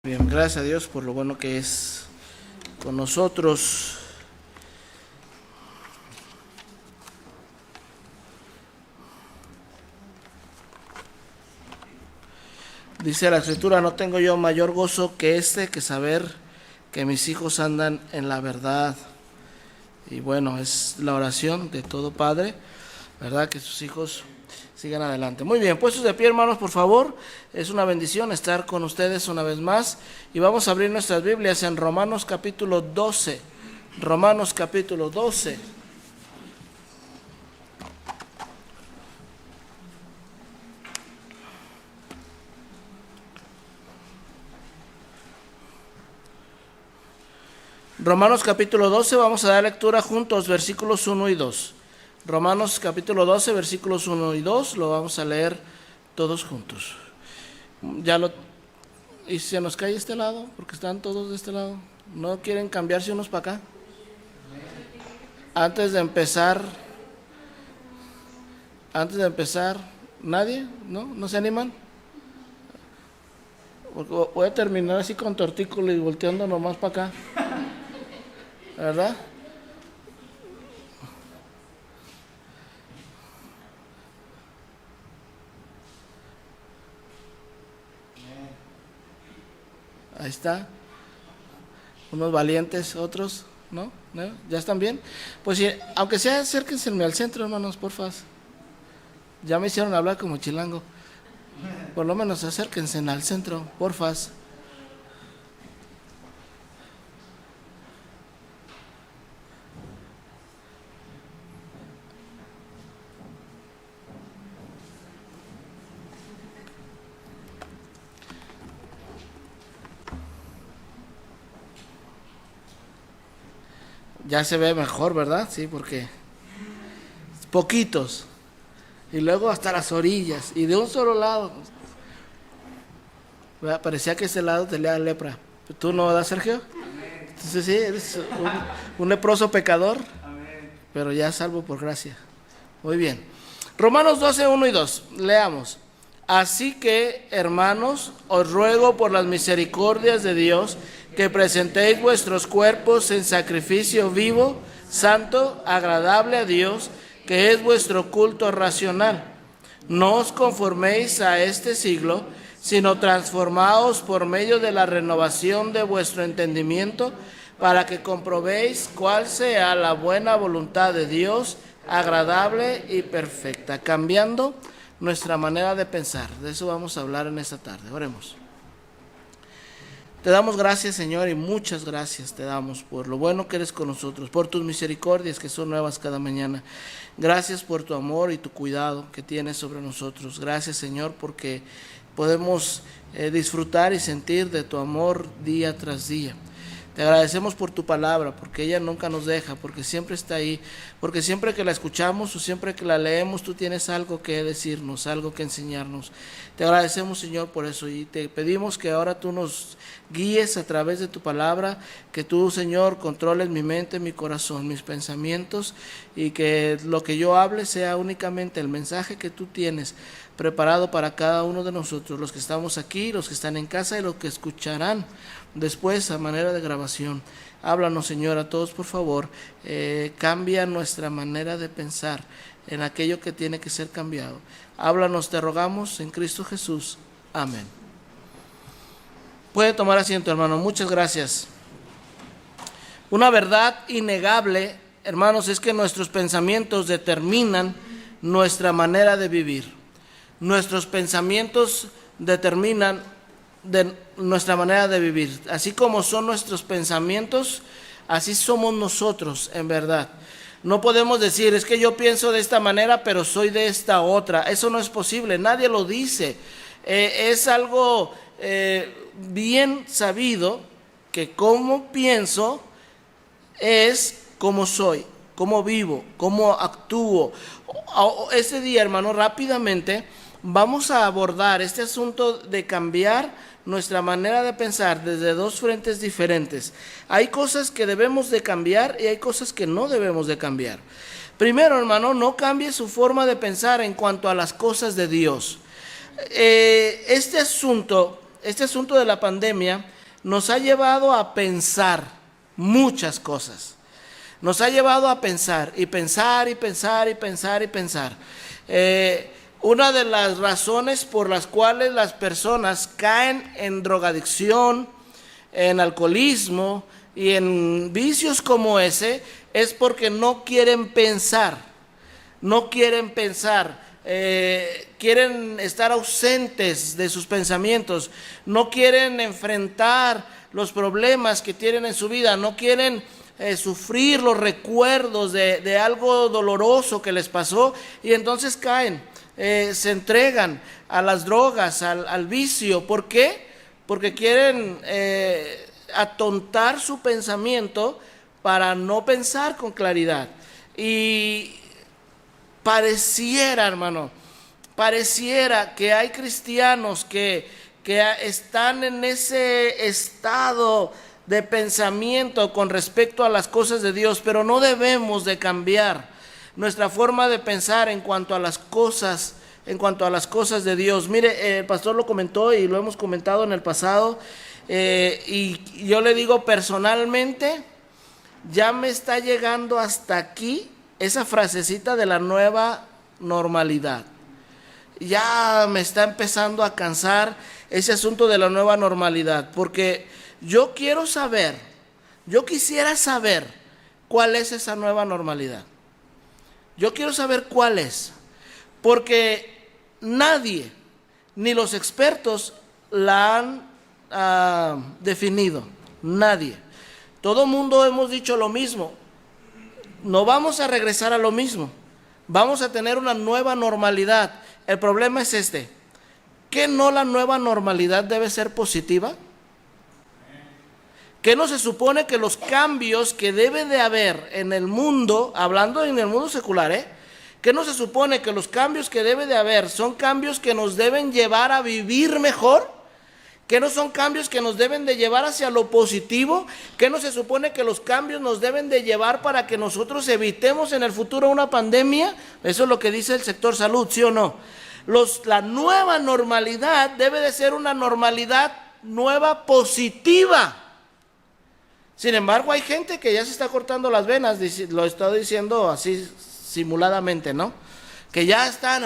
Bien, gracias a Dios por lo bueno que es con nosotros. Dice la Escritura: no tengo yo mayor gozo que que saber que mis hijos andan en la verdad. Y bueno, es la oración de todo padre, ¿verdad? Que sus hijos sigan adelante. Muy bien, puestos de pie, hermanos, por favor. Es una bendición estar con ustedes una vez más. Y vamos a abrir nuestras Biblias en Romanos capítulo 12. Romanos capítulo 12. Romanos capítulo 12, vamos a dar lectura juntos, versículos 1 y 2. Romanos capítulo 12, versículos 1 y 2, lo vamos a leer todos juntos. ¿Y se nos cae este lado? Porque están todos de este lado. ¿No quieren cambiarse unos para acá? Antes de empezar, ¿nadie? ¿No se animan? Porque voy a terminar así con tortícolis y volteando nomás para acá, ¿verdad? Ahí está. Unos valientes, otros, ¿no? ¿Ya están bien? Pues sí, aunque sea, acérquense al centro, hermanos, porfa. Ya me hicieron hablar como chilango. Por lo menos acérquense al centro, porfa. Ya se ve mejor, ¿verdad? Sí, porque poquitos. Y luego hasta las orillas. Y de un solo lado. ¿Verdad? Parecía que ese lado tenía lepra. ¿Tú no, verdad, Sergio? Entonces sí, eres un leproso pecador. Pero ya salvo por gracia. Muy bien. Romanos 12, 1 y 2. Leamos. Así que, hermanos, os ruego por las misericordias de Dios que presentéis vuestros cuerpos en sacrificio vivo, santo, agradable a Dios, que es vuestro culto racional. No os conforméis a este siglo, sino transformaos por medio de la renovación de vuestro entendimiento, para que comprobéis cuál sea la buena voluntad de Dios, agradable y perfecta, cambiando nuestra manera de pensar. De eso vamos a hablar en esta tarde. Oremos. Te damos gracias, Señor, y muchas gracias te damos por lo bueno que eres con nosotros, por tus misericordias que son nuevas cada mañana. Gracias por tu amor y tu cuidado que tienes sobre nosotros. Gracias, Señor, porque podemos disfrutar y sentir de tu amor día tras día. Te agradecemos por tu palabra, porque ella nunca nos deja, porque siempre está ahí, porque siempre que la escuchamos o siempre que la leemos, tú tienes algo que decirnos, algo que enseñarnos. Te agradecemos, Señor, por eso, y te pedimos que ahora tú nos guíes a través de tu palabra, que tú, Señor, controles mi mente, mi corazón, mis pensamientos, y que lo que yo hable sea únicamente el mensaje que tú tienes preparado para cada uno de nosotros, los que estamos aquí, los que están en casa y los que escucharán después a manera de grabación. Háblanos, Señor, a todos, por favor. Cambia nuestra manera de pensar en aquello que tiene que ser cambiado. Háblanos, te rogamos, en Cristo Jesús. Amén. Puede tomar asiento, hermano. Muchas gracias. Una verdad innegable, hermanos, es que nuestros pensamientos determinan nuestra manera de vivir. Nuestros pensamientos determinan nuestra manera de vivir. Así como son nuestros pensamientos, así somos nosotros, en verdad. No podemos decir, es que yo pienso de esta manera, pero soy de esta otra. Eso no es posible, nadie lo dice. Es algo bien sabido que cómo pienso es cómo soy, cómo vivo, cómo actúo. Este día, hermano, rápidamente vamos a abordar este asunto de cambiar nuestra manera de pensar desde dos frentes diferentes. Hay cosas que debemos de cambiar y hay cosas que no debemos de cambiar. Primero, hermano, no cambie su forma de pensar en cuanto a las cosas de Dios. Este asunto de la pandemia nos ha llevado a pensar muchas cosas. Nos ha llevado a pensar y pensar y pensar y pensar y pensar. Una de las razones por las cuales las personas caen en drogadicción, en alcoholismo y en vicios como ese es porque no quieren pensar. No quieren pensar. Quieren estar ausentes de sus pensamientos, no quieren enfrentar los problemas que tienen en su vida, no quieren sufrir los recuerdos de algo doloroso que les pasó, y entonces caen, se entregan a las drogas, al vicio. ¿Por qué? Porque quieren atontar su pensamiento para no pensar con claridad. Y pareciera, hermano, pareciera que hay cristianos que están en ese estado de pensamiento con respecto a las cosas de Dios, pero no debemos de cambiar nuestra forma de pensar en cuanto a las cosas de Dios. Mire, el pastor lo comentó y lo hemos comentado en el pasado, y yo le digo personalmente, ya me está llegando hasta aquí esa frasecita de la nueva normalidad. Ya me está empezando a cansar ese asunto de la nueva normalidad, porque yo quisiera saber cuál es esa nueva normalidad. Yo quiero saber cuál es, porque nadie, ni los expertos, la han definido. Nadie. Todo mundo hemos dicho lo mismo. No vamos a regresar a lo mismo. Vamos a tener una nueva normalidad. El problema es este: ¿que no la nueva normalidad debe ser positiva? ¿Que no se supone que los cambios que debe de haber en el mundo, hablando en el mundo secular, ¿que no se supone que los cambios que debe de haber son cambios que nos deben llevar a vivir mejor? ¿Que no son cambios que nos deben de llevar hacia lo positivo? ¿Que no se supone que los cambios nos deben de llevar para que nosotros evitemos en el futuro una pandemia? Eso es lo que dice el sector salud, ¿sí o no? La nueva normalidad debe de ser una normalidad nueva positiva. Sin embargo, hay gente que ya se está cortando las venas, lo estoy diciendo así simuladamente, ¿no? Que ya están,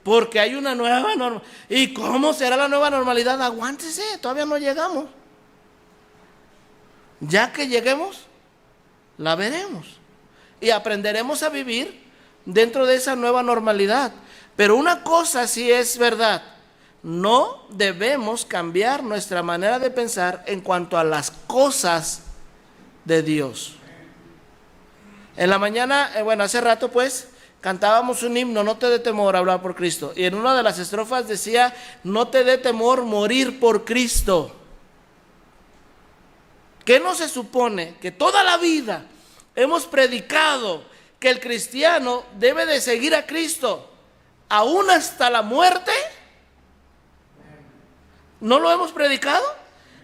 porque hay una nueva norma. ¿Y cómo será la nueva normalidad? Aguántese, todavía no llegamos. Ya que lleguemos, la veremos. Y aprenderemos a vivir dentro de esa nueva normalidad. Pero una cosa sí es verdad: no debemos cambiar nuestra manera de pensar en cuanto a las cosas de Dios. En la mañana, hace rato pues, cantábamos un himno, no te dé temor hablar por Cristo. Y en una de las estrofas decía, no te dé temor morir por Cristo. ¿Qué no se supone que toda la vida hemos predicado que el cristiano debe de seguir a Cristo aún hasta la muerte? ¿No lo hemos predicado?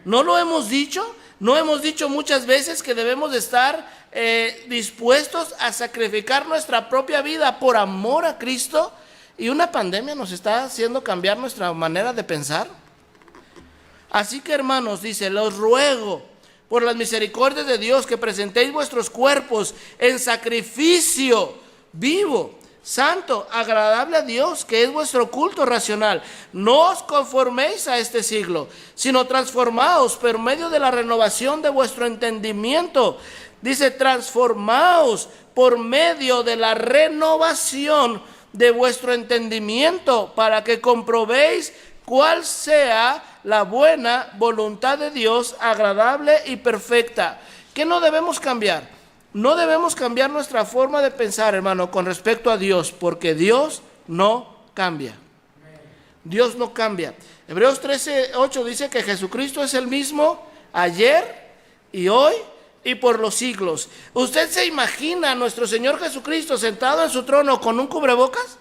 ¿No lo hemos dicho? ¿No hemos dicho muchas veces que debemos de estar dispuestos a sacrificar nuestra propia vida por amor a Cristo? Y una pandemia nos está haciendo cambiar nuestra manera de pensar. Así que, hermanos, dice, los ruego por las misericordias de Dios que presentéis vuestros cuerpos en sacrificio vivo, santo, agradable a Dios, que es vuestro culto racional. No os conforméis a este siglo, sino transformaos por medio de la renovación de vuestro entendimiento. Dice, transformaos por medio de la renovación de vuestro entendimiento, para que comprobéis cuál sea la buena voluntad de Dios, agradable y perfecta. ¿Qué no debemos cambiar? No debemos cambiar nuestra forma de pensar, hermano, con respecto a Dios, porque Dios no cambia. Dios no cambia. Hebreos 13:8 dice que Jesucristo es el mismo ayer y hoy y por los siglos. ¿Usted se imagina a nuestro Señor Jesucristo sentado en su trono con un cubrebocas?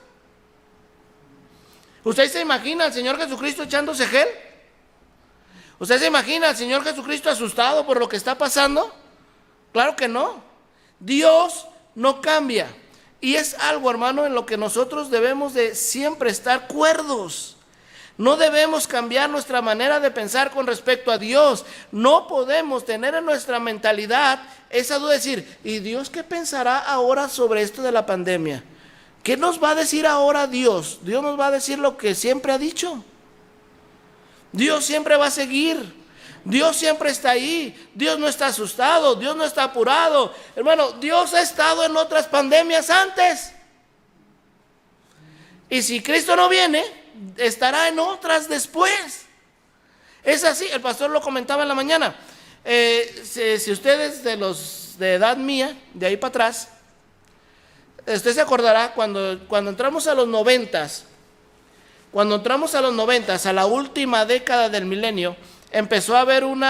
¿Usted se imagina al Señor Jesucristo echándose gel? ¿Usted se imagina al Señor Jesucristo asustado por lo que está pasando? Claro que no. Dios no cambia. Y es algo, hermano, en lo que nosotros debemos de siempre estar cuerdos. No debemos cambiar nuestra manera de pensar con respecto a Dios. No podemos tener en nuestra mentalidad esa duda de decir, ¿y Dios qué pensará ahora sobre esto de la pandemia? ¿Qué nos va a decir ahora Dios? Dios nos va a decir lo que siempre ha dicho. Dios siempre va a seguir. Dios siempre está ahí. Dios no está asustado. Dios no está apurado. Hermano, Dios ha estado en otras pandemias antes. Y si Cristo no viene, estará en otras después. Es así, el pastor lo comentaba en la mañana. Si ustedes de edad mía, de ahí para atrás, usted se acordará cuando entramos a los 90s, a la última década del milenio, empezó a haber un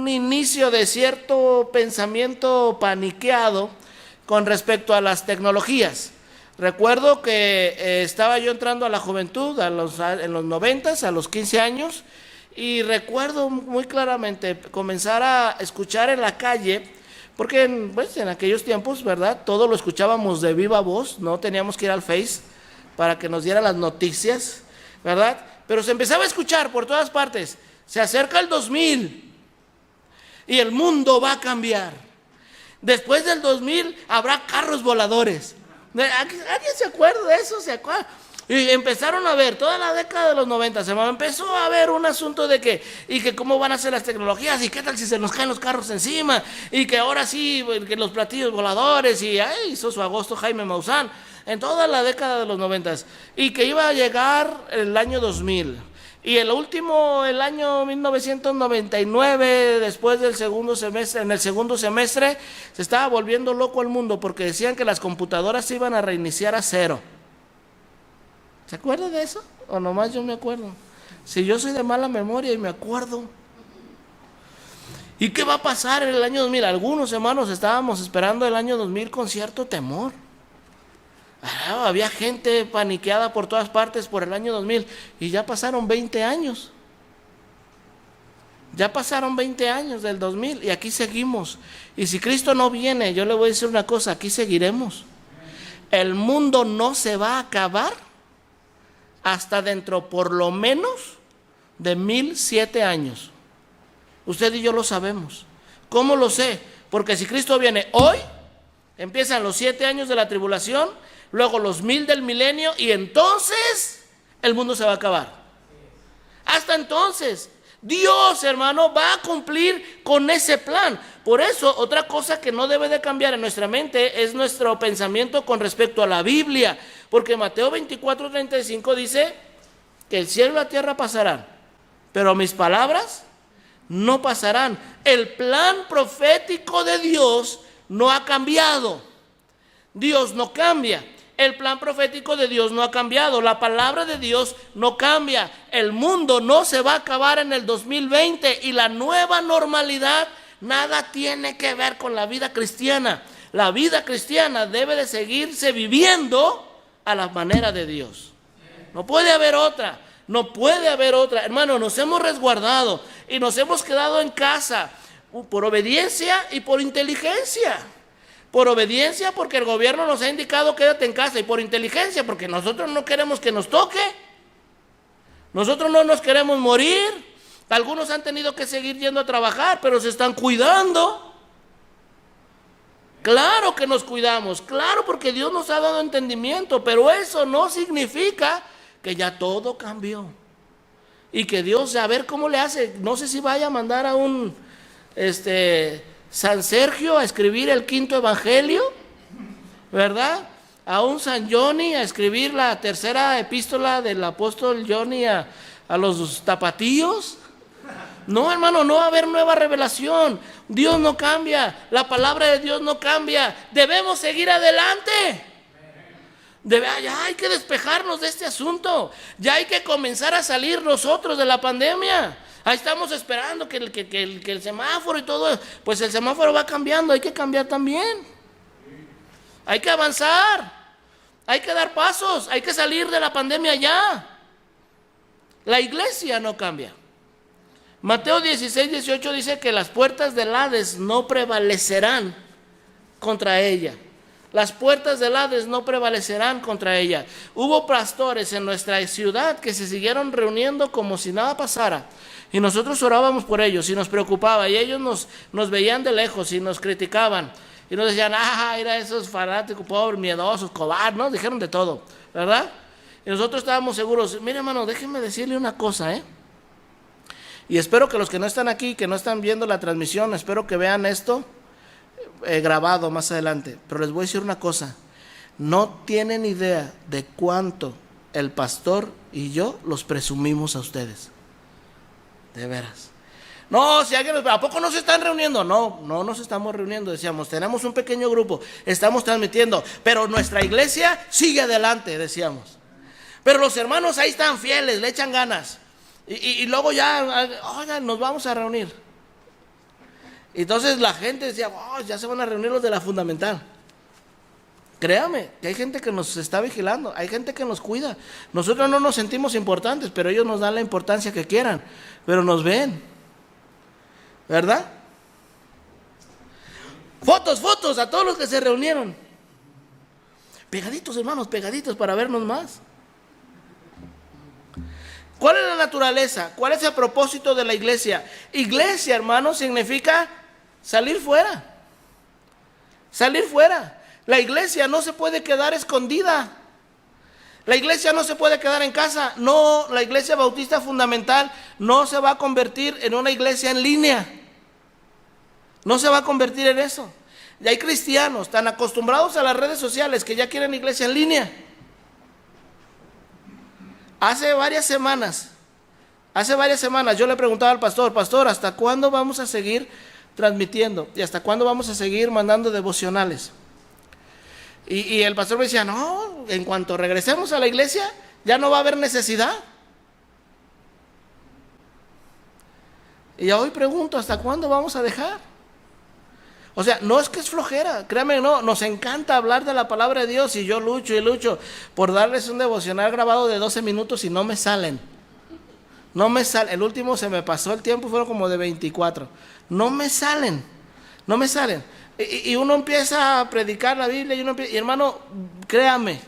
inicio de cierto pensamiento paniqueado con respecto a las tecnologías. Recuerdo que estaba yo entrando a la juventud en los 90s, a los 15 años, y recuerdo muy claramente comenzar a escuchar en la calle, porque en aquellos tiempos, ¿verdad? Todo lo escuchábamos de viva voz, no teníamos que ir al Face para que nos diera las noticias, ¿verdad? Pero se empezaba a escuchar por todas partes, se acerca el 2000 y el mundo va a cambiar. Después del 2000 habrá carros voladores. ¿Alguien se acuerda de eso? ¿Se acuerda? Y empezaron a ver, toda la década de los 90, empezó a haber un asunto de que cómo van a ser las tecnologías, y qué tal si se nos caen los carros encima, y que ahora sí, que los platillos voladores, y hizo su agosto Jaime Maussan, en toda la década de los 90, y que iba a llegar el año 2000. Y el año 1999, después del segundo semestre, en el segundo semestre, se estaba volviendo loco el mundo porque decían que las computadoras se iban a reiniciar a cero. ¿Se acuerda de eso? ¿O nomás yo me acuerdo? Si yo soy de mala memoria y me acuerdo. ¿Y qué va a pasar en el año 2000? Algunos hermanos estábamos esperando el año 2000 con cierto temor. Había gente paniqueada por todas partes por el año 2000 y ya pasaron 20 años. Ya pasaron 20 años del 2000 y aquí seguimos. Y si Cristo no viene, yo le voy a decir una cosa, aquí seguiremos. El mundo no se va a acabar hasta dentro por lo menos de 1007 años. Usted y yo lo sabemos. ¿Cómo lo sé? Porque si Cristo viene hoy, empiezan los 7 años de la tribulación, luego los 1000 del milenio, y entonces el mundo se va a acabar. Hasta entonces, Dios, hermano, va a cumplir con ese plan. Por eso, otra cosa que no debe de cambiar en nuestra mente es nuestro pensamiento con respecto a la Biblia. Porque Mateo 24:35 dice que el cielo y la tierra pasarán, pero mis palabras no pasarán. El plan profético de Dios no ha cambiado. Dios no cambia. El plan profético de Dios no ha cambiado. La palabra de Dios no cambia. El mundo no se va a acabar en el 2020 y la nueva normalidad nada tiene que ver con la vida cristiana. La vida cristiana debe de seguirse viviendo a la manera de Dios. No puede haber otra. No puede haber otra. Hermano, nos hemos resguardado y nos hemos quedado en casa por obediencia y por inteligencia. Por obediencia porque el gobierno nos ha indicado quédate en casa, y por inteligencia porque nosotros no queremos que nos toque. Nosotros no nos queremos morir. Algunos han tenido que seguir yendo a trabajar, pero se están cuidando. Claro que nos cuidamos, claro, porque Dios nos ha dado entendimiento, pero eso no significa que ya todo cambió. Y que Dios, a ver cómo le hace, no sé si vaya a mandar a un San Sergio a escribir el 5.º evangelio, ¿verdad? A un San Johnny a escribir la 3.ª epístola del apóstol Johnny a los tapatíos. No, hermano, no va a haber nueva revelación. Dios no cambia, la palabra de Dios no cambia. Debemos seguir adelante. Ya hay que despejarnos de este asunto. Ya hay que comenzar a salir nosotros de la pandemia. Ahí estamos esperando que el semáforo y todo, pues el semáforo va cambiando, hay que cambiar también. Hay que avanzar, hay que dar pasos, hay que salir de la pandemia ya. La iglesia no cambia. Mateo 16:18 dice que las puertas del Hades no prevalecerán contra ella. Las puertas del Hades no prevalecerán contra ella. Hubo pastores en nuestra ciudad que se siguieron reuniendo como si nada pasara. Y nosotros orábamos por ellos y nos preocupaba. Y ellos nos veían de lejos y nos criticaban. Y nos decían, mira esos fanáticos, pobres, miedosos, cobardes, ¿no? Dijeron de todo, ¿verdad? Y nosotros estábamos seguros. Mire, hermano, déjenme decirle una cosa, Y espero que los que no están aquí, que no están viendo la transmisión, espero que vean esto grabado más adelante. Pero les voy a decir una cosa. No tienen idea de cuánto el pastor y yo los presumimos a ustedes. De veras. No, si alguien, ¿a poco no se están reuniendo? No nos estamos reuniendo. Decíamos, tenemos un pequeño grupo, estamos transmitiendo, pero nuestra iglesia sigue adelante, decíamos. Pero los hermanos ahí están fieles, le echan ganas. Y luego ya, oigan, nos vamos a reunir. Entonces la gente decía, ya se van a reunir los de la fundamental. Créame, que hay gente que nos está vigilando, hay gente que nos cuida. Nosotros no nos sentimos importantes, pero ellos nos dan la importancia que quieran, pero nos ven, ¿verdad? Fotos a todos los que se reunieron. Pegaditos, hermanos, pegaditos para vernos más. ¿Cuál es la naturaleza? ¿Cuál es el propósito de la iglesia? Iglesia, hermanos, significa salir fuera. Salir fuera. La iglesia no se puede quedar escondida. La iglesia no se puede quedar en casa. No, la iglesia bautista fundamental no se va a convertir en una iglesia en línea. No se va a convertir en eso. Y hay cristianos tan acostumbrados a las redes sociales que ya quieren iglesia en línea. Hace varias semanas yo le preguntaba al pastor, ¿hasta cuándo vamos a seguir transmitiendo? ¿Y hasta cuándo vamos a seguir mandando devocionales? Y el pastor me decía, no, en cuanto regresemos a la iglesia, ya no va a haber necesidad. Y ya hoy pregunto, ¿hasta cuándo vamos a dejar? O sea, no es que es flojera, créanme, no, nos encanta hablar de la palabra de Dios y yo lucho por darles un devocional grabado de 12 minutos y no me salen. El último se me pasó el tiempo, fueron como de 24. No me salen. Y uno empieza a predicar la Biblia y hermano, créame,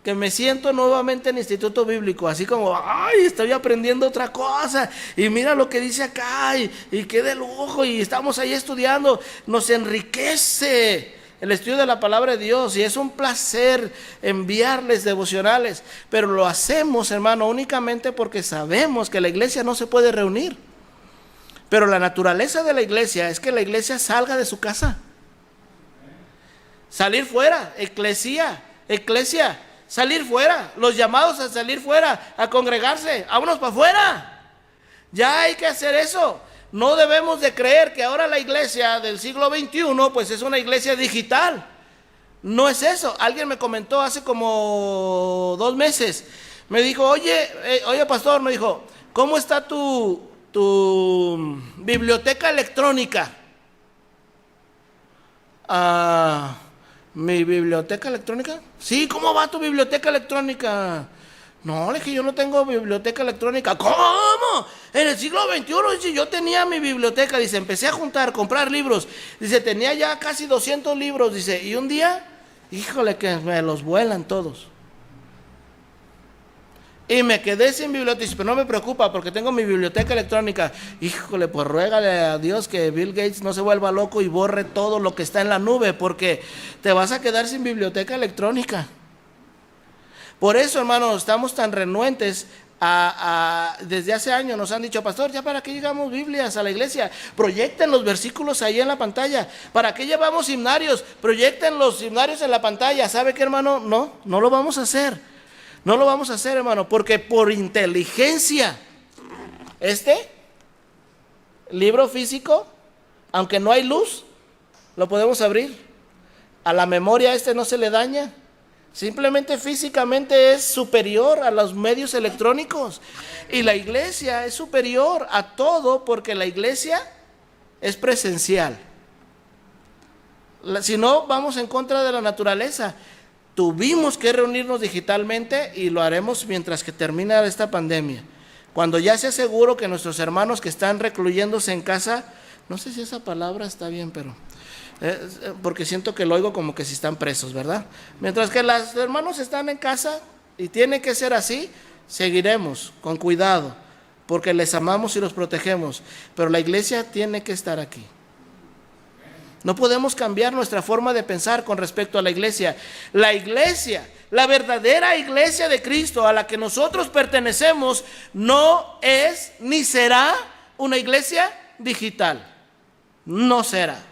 que me siento nuevamente en Instituto Bíblico, así como, estoy aprendiendo otra cosa, y mira lo que dice acá, y qué de lujo, y estamos ahí estudiando, nos enriquece el estudio de la palabra de Dios, y es un placer enviarles devocionales, pero lo hacemos, hermano, únicamente porque sabemos que la iglesia no se puede reunir, pero la naturaleza de la iglesia es que la iglesia salga de su casa, salir fuera, eclesia, salir fuera, los llamados a salir fuera, a congregarse, vámonos para afuera. Ya hay que hacer eso. No debemos de creer que ahora la iglesia del siglo XXI pues es una iglesia digital. No es eso. Alguien me comentó hace como 2 meses. Me dijo, oye pastor, me dijo, ¿cómo está tu biblioteca electrónica? ¿Mi biblioteca electrónica? Sí, ¿cómo va tu biblioteca electrónica? No, le dije, yo no tengo biblioteca electrónica. ¿Cómo? En el siglo XXI, dice, yo tenía mi biblioteca, dice, empecé a comprar libros. Dice, tenía ya casi 200 libros, dice, y un día, híjole, que me los vuelan todos. Y me quedé sin biblioteca, pero no me preocupa porque tengo mi biblioteca electrónica. Híjole, pues ruégale a Dios que Bill Gates no se vuelva loco y borre todo lo que está en la nube, porque te vas a quedar sin biblioteca electrónica. Por eso, hermanos, estamos tan renuentes desde hace años nos han dicho, pastor, ¿ya para qué llevamos Biblias a la iglesia? Proyecten los versículos ahí en la pantalla. ¿Para qué llevamos himnarios? Proyecten los himnarios en la pantalla. ¿Sabe qué, hermano? No lo vamos a hacer. No lo vamos a hacer, hermano, porque por inteligencia, este libro físico, aunque no hay luz, lo podemos abrir. A la memoria no se le daña. Simplemente físicamente es superior a los medios electrónicos. Y la iglesia es superior a todo porque la iglesia es presencial. Si no, vamos en contra de la naturaleza. Tuvimos que reunirnos digitalmente y lo haremos mientras que termine esta pandemia. Cuando ya sea seguro que nuestros hermanos que están recluyéndose en casa, no sé si esa palabra está bien, pero Porque siento que lo oigo como que si están presos, ¿verdad? Mientras que los hermanos están en casa y tiene que ser así, seguiremos con cuidado, porque les amamos y los protegemos, pero la iglesia tiene que estar aquí. No podemos cambiar nuestra forma de pensar con respecto a la iglesia. La iglesia, la verdadera iglesia de Cristo a la que nosotros pertenecemos, no es ni será una iglesia digital. No será.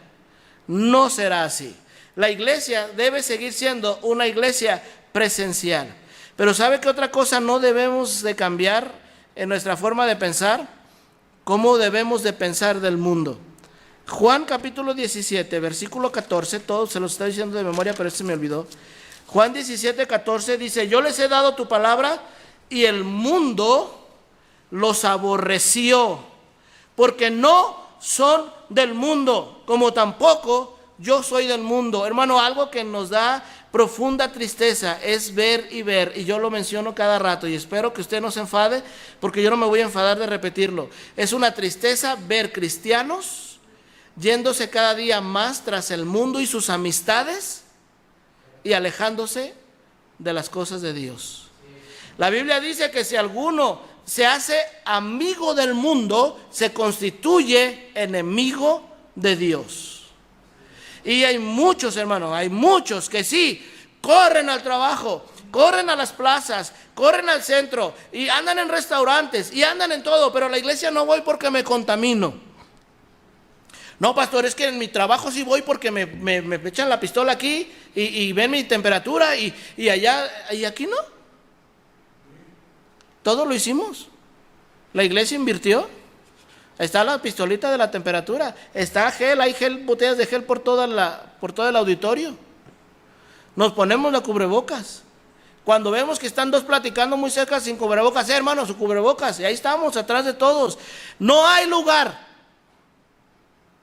No será así. La iglesia debe seguir siendo una iglesia presencial. Pero ¿sabe qué otra cosa no debemos de cambiar en nuestra forma de pensar? ¿Cómo debemos de pensar del mundo? Juan capítulo 17, versículo 14, todo se lo estoy diciendo de memoria, pero se me olvidó. Juan 17, 14 dice: yo les he dado tu palabra y el mundo los aborreció, porque no son del mundo, como tampoco yo soy del mundo. Hermano, algo que nos da profunda tristeza es ver y ver, y yo lo menciono cada rato, y espero que usted no se enfade, porque yo no me voy a enfadar de repetirlo. Es una tristeza ver cristianos yéndose cada día más tras el mundo y sus amistades y alejándose de las cosas de Dios. La Biblia dice que si alguno se hace amigo del mundo, se constituye enemigo de Dios. Y hay muchos, hermanos, hay muchos que sí, corren al trabajo, corren a las plazas, corren al centro y andan en restaurantes y andan en todo, pero a la iglesia no voy porque me contamino. No, pastor, es que en mi trabajo sí voy porque me echan la pistola aquí y ven mi temperatura y allá, y aquí no. Todo lo hicimos. La iglesia invirtió. Está la pistolita de la temperatura. Está gel, hay gel, botellas de gel por todo el auditorio. Nos ponemos la cubrebocas. Cuando vemos que están dos platicando muy cerca sin cubrebocas, hermanos, su cubrebocas, y ahí estamos, atrás de todos. No hay lugar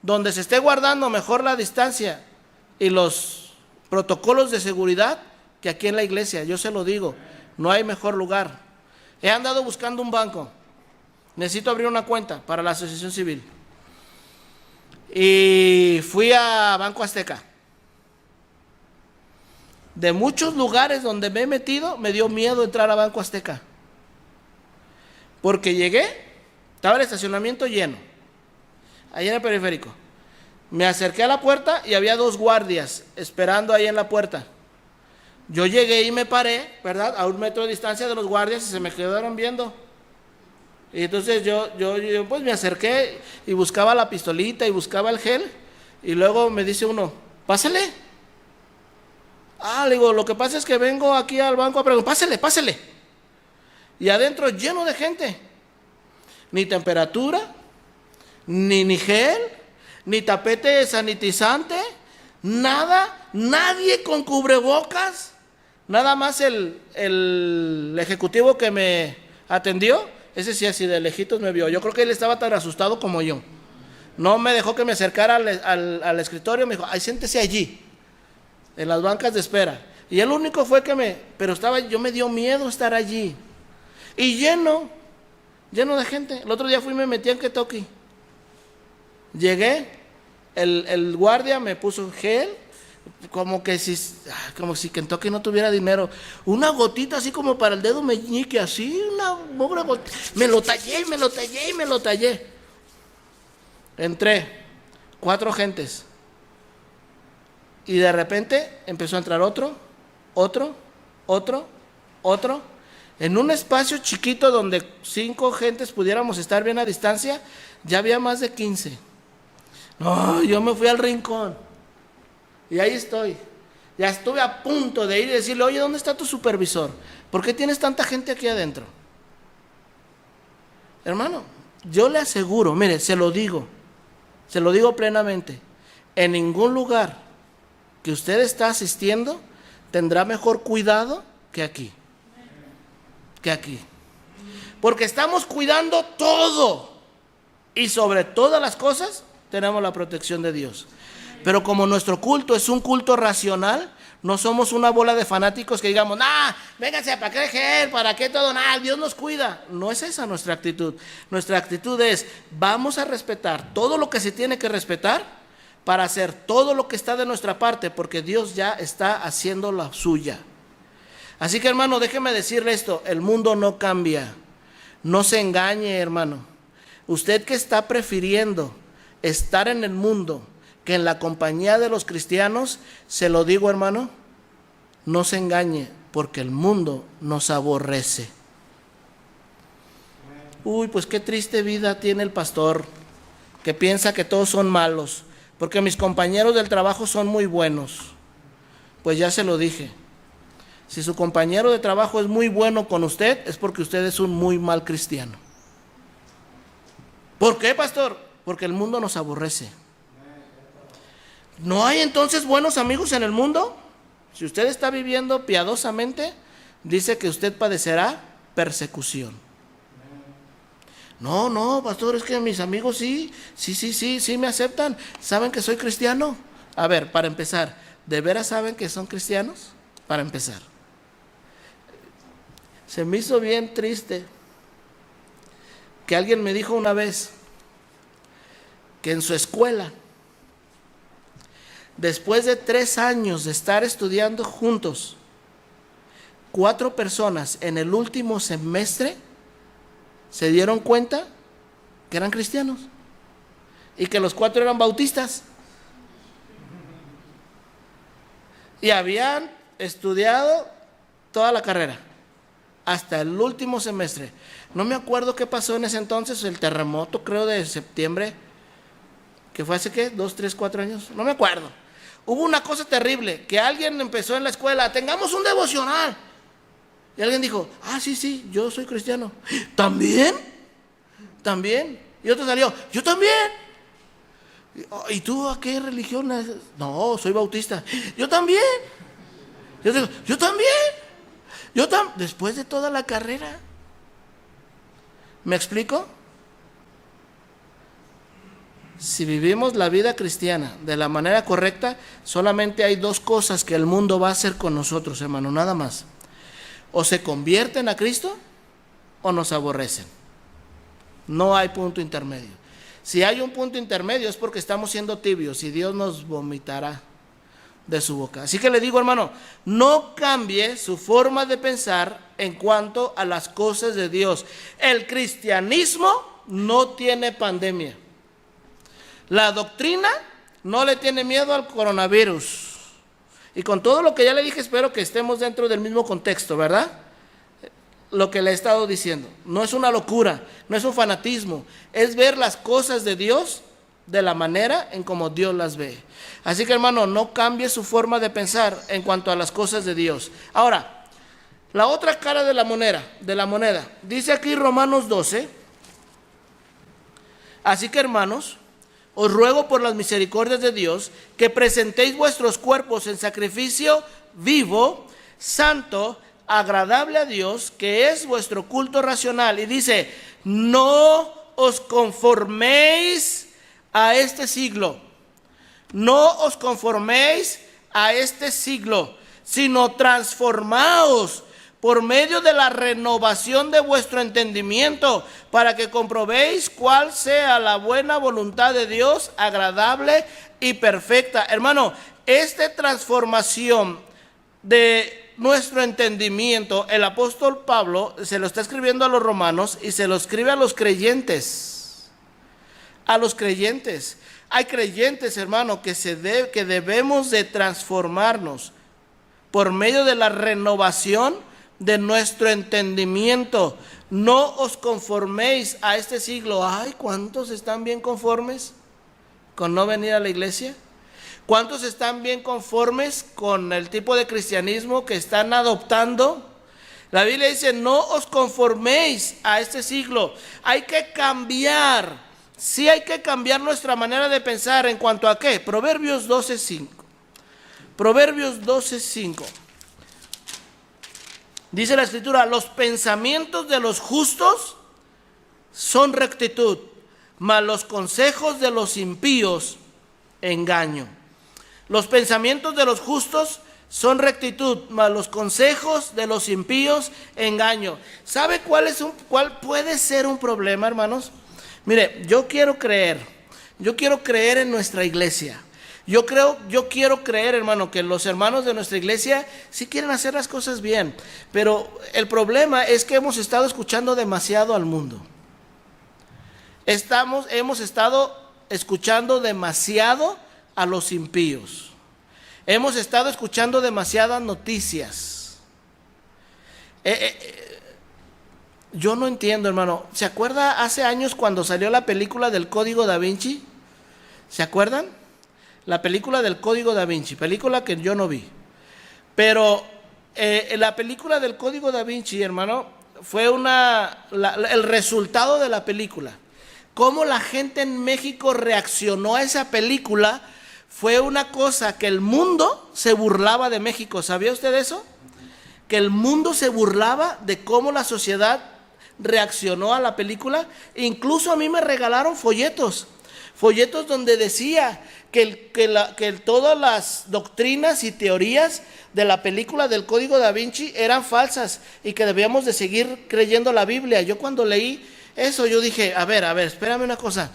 donde se esté guardando mejor la distancia y los protocolos de seguridad que aquí en la iglesia. Yo se lo digo, no hay mejor lugar. He andado buscando un banco, necesito abrir una cuenta para la asociación civil, y fui a Banco Azteca. De muchos lugares donde me he metido, me dio miedo entrar a Banco Azteca, porque llegué, estaba el estacionamiento lleno, ahí en el periférico. Me acerqué a la puerta y había dos guardias esperando ahí en la puerta. Yo llegué y me paré, ¿verdad?, a 1 metro de distancia de los guardias, y se me quedaron viendo. Y entonces yo pues me acerqué y buscaba la pistolita y buscaba el gel, y luego me dice uno: pásale. Le digo, lo que pasa es que vengo aquí al banco a preguntar. Pásele. Y adentro lleno de gente. Ni temperatura, ni gel, ni tapete sanitizante, nada, nadie con cubrebocas. Nada más el ejecutivo que me atendió, ese sí así de lejitos me vio. Yo creo que él estaba tan asustado como yo. No me dejó que me acercara al escritorio, me dijo: ay, siéntese allí, en las bancas de espera. Y el único fue pero yo me dio miedo estar allí. Y lleno de gente. El otro día fui y me metí en Kentucky. Llegué, el guardia me puso gel, como si Kentucky no tuviera dinero. Una gotita así como para el dedo meñique, así, una pobre gotita. Me lo tallé. Entré, 4 gentes. Y de repente empezó a entrar otro. En un espacio chiquito donde 5 gentes pudiéramos estar bien a distancia, ya había más de 15. No, yo me fui al rincón. Y ahí estoy. Ya estuve a punto de ir y decirle: oye, ¿dónde está tu supervisor? ¿Por qué tienes tanta gente aquí adentro? Hermano, yo le aseguro, mire, se lo digo plenamente, en ningún lugar que usted está asistiendo tendrá mejor cuidado que aquí. Porque estamos cuidando todo, y sobre todas las cosas tenemos la protección de Dios. Pero como nuestro culto es un culto racional, no somos una bola de fanáticos que digamos: vénganse, ¿para qué gel? ¿Para qué todo? Dios nos cuida. No es esa nuestra actitud. Nuestra actitud es: vamos a respetar todo lo que se tiene que respetar, para hacer todo lo que está de nuestra parte, porque Dios ya está haciendo la suya. Así que, hermano, déjeme decirle esto: el mundo no cambia. No se engañe, hermano. Usted que está prefiriendo estar en el mundo que en la compañía de los cristianos, se lo digo, hermano, no se engañe, porque el mundo nos aborrece. Uy, pues qué triste vida tiene el pastor, que piensa que todos son malos, porque mis compañeros del trabajo son muy buenos. Pues ya se lo dije. Si su compañero de trabajo es muy bueno con usted, es porque usted es un muy mal cristiano. ¿Por qué, pastor? Porque el mundo nos aborrece. ¿No hay entonces buenos amigos en el mundo? Si usted está viviendo piadosamente, dice que usted padecerá persecución. No, pastor, es que mis amigos sí me aceptan. ¿Saben que soy cristiano? A ver, para empezar, ¿de veras saben que son cristianos? Para empezar. Se me hizo bien triste que alguien me dijo una vez que en su escuela, después de 3 años de estar estudiando juntos, 4 personas en el último semestre se dieron cuenta que eran cristianos y que los 4 eran bautistas y habían estudiado toda la carrera hasta el último semestre. No me acuerdo qué pasó en ese entonces, el terremoto, creo, de septiembre, que fue hace, ¿qué? 2, 3, 4 años, no me acuerdo. Hubo una cosa terrible, que alguien empezó en la escuela: tengamos un devocional. Y alguien dijo: sí, yo soy cristiano. ¿También? Y otro salió: yo también. ¿Y tú a qué religión? No, soy bautista. Yo también. Yo digo: yo también. Después de toda la carrera. ¿Me explico? Si vivimos la vida cristiana de la manera correcta, solamente hay 2 cosas que el mundo va a hacer con nosotros, hermano, nada más. O se convierten a Cristo o nos aborrecen. No hay punto intermedio. Si hay un punto intermedio es porque estamos siendo tibios y Dios nos vomitará de su boca. Así que le digo, hermano, no cambie su forma de pensar en cuanto a las cosas de Dios. El cristianismo no tiene pandemia. La doctrina no le tiene miedo al coronavirus. Y con todo lo que ya le dije, espero que estemos dentro del mismo contexto, ¿verdad? Lo que le he estado diciendo. No es una locura, no es un fanatismo. Es ver las cosas de Dios de la manera en como Dios las ve. Así que, hermano, no cambie su forma de pensar en cuanto a las cosas de Dios. Ahora, la otra cara de la moneda. Dice aquí Romanos 12. Así que, hermanos, os ruego por las misericordias de Dios que presentéis vuestros cuerpos en sacrificio vivo, santo, agradable a Dios, que es vuestro culto racional. Y dice: no os conforméis a este siglo. No os conforméis a este siglo, sino transformaos por medio de la renovación de vuestro entendimiento, para que comprobéis cuál sea la buena voluntad de Dios, agradable y perfecta. Hermano, esta transformación de nuestro entendimiento, el apóstol Pablo se lo está escribiendo a los romanos y se lo escribe a los creyentes. A los creyentes. Hay creyentes, hermano, que debemos de transformarnos por medio de la renovación de nuestro entendimiento. No os conforméis a este siglo. Ay, ¿cuántos están bien conformes con no venir a la iglesia? ¿Cuántos están bien conformes con el tipo de cristianismo que están adoptando? La Biblia dice: no os conforméis a este siglo. Hay que cambiar. Sí, hay que cambiar nuestra manera de pensar. ¿En cuanto a qué? Proverbios 12:5. Proverbios 12:5. Dice la escritura: los pensamientos de los justos son rectitud, mas los consejos de los impíos engaño. Los pensamientos de los justos son rectitud, mas los consejos de los impíos engaño. ¿Sabe cuál puede ser un problema, hermanos? Mire, yo quiero creer en nuestra iglesia, Yo quiero creer, hermano, que los hermanos de nuestra iglesia sí quieren hacer las cosas bien, pero el problema es que hemos estado escuchando demasiado al mundo. Hemos estado escuchando demasiado a los impíos. Hemos estado escuchando demasiadas noticias. Yo no entiendo, hermano. ¿Se acuerda hace años cuando salió la película del Código Da Vinci? ¿Se acuerdan? La película del Código Da Vinci, película que yo no vi. Pero la película del Código Da Vinci, hermano, fue el resultado de la película. Cómo la gente en México reaccionó a esa película fue una cosa que el mundo se burlaba de México. ¿Sabía usted eso? Que el mundo se burlaba de cómo la sociedad reaccionó a la película. Incluso a mí me regalaron folletos donde decía que todas las doctrinas y teorías de la película del Código Da Vinci eran falsas y que debíamos de seguir creyendo la Biblia. Yo cuando leí eso, yo dije, a ver, espérame una cosa.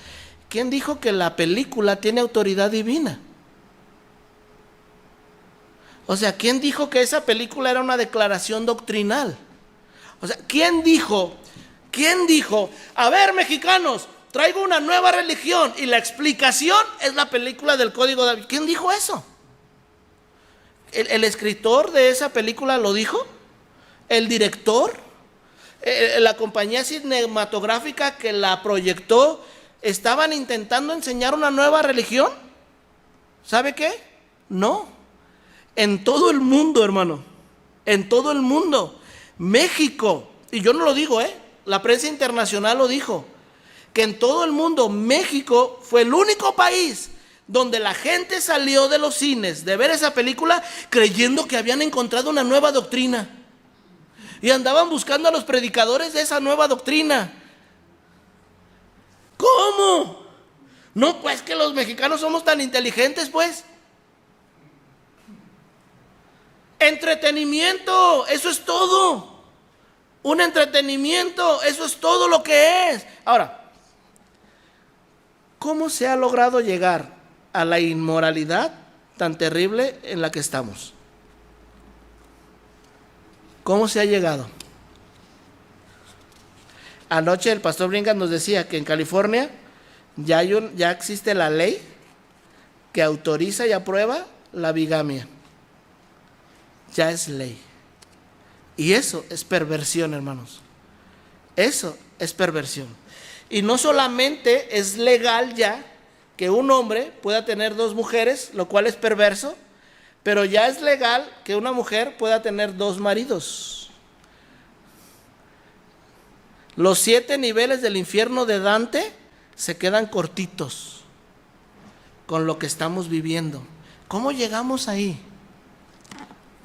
¿Quién dijo que la película tiene autoridad divina? O sea, ¿quién dijo que esa película era una declaración doctrinal? O sea, ¿quién dijo, a ver, mexicanos, traigo una nueva religión y la explicación es la película del Código Da Vinci? ¿Quién dijo eso? ¿El escritor de esa película lo dijo? ¿El director? ¿La compañía cinematográfica que la proyectó estaban intentando enseñar una nueva religión? ¿Sabe qué? No. En todo el mundo, hermano, en todo el mundo, México, y yo no lo digo, la prensa internacional lo dijo, que en todo el mundo México fue el único país donde la gente salió de los cines de ver esa película creyendo que habían encontrado una nueva doctrina y andaban buscando a los predicadores de esa nueva doctrina. ¿Cómo? No, pues que los mexicanos somos tan inteligentes, pues. Entretenimiento, eso es todo. Un entretenimiento, eso es todo lo que es. Ahora, ¿cómo se ha logrado llegar a la inmoralidad tan terrible en la que estamos? ¿Cómo se ha llegado? Anoche el pastor Bringas nos decía que en California ya existe la ley que autoriza y aprueba la bigamia. Ya es ley. Y eso es perversión, hermanos. Eso es perversión. Y no solamente es legal ya que un hombre pueda tener 2 mujeres, lo cual es perverso, pero ya es legal que una mujer pueda tener 2 maridos. Los 7 niveles del infierno de Dante se quedan cortitos con lo que estamos viviendo. ¿Cómo llegamos ahí?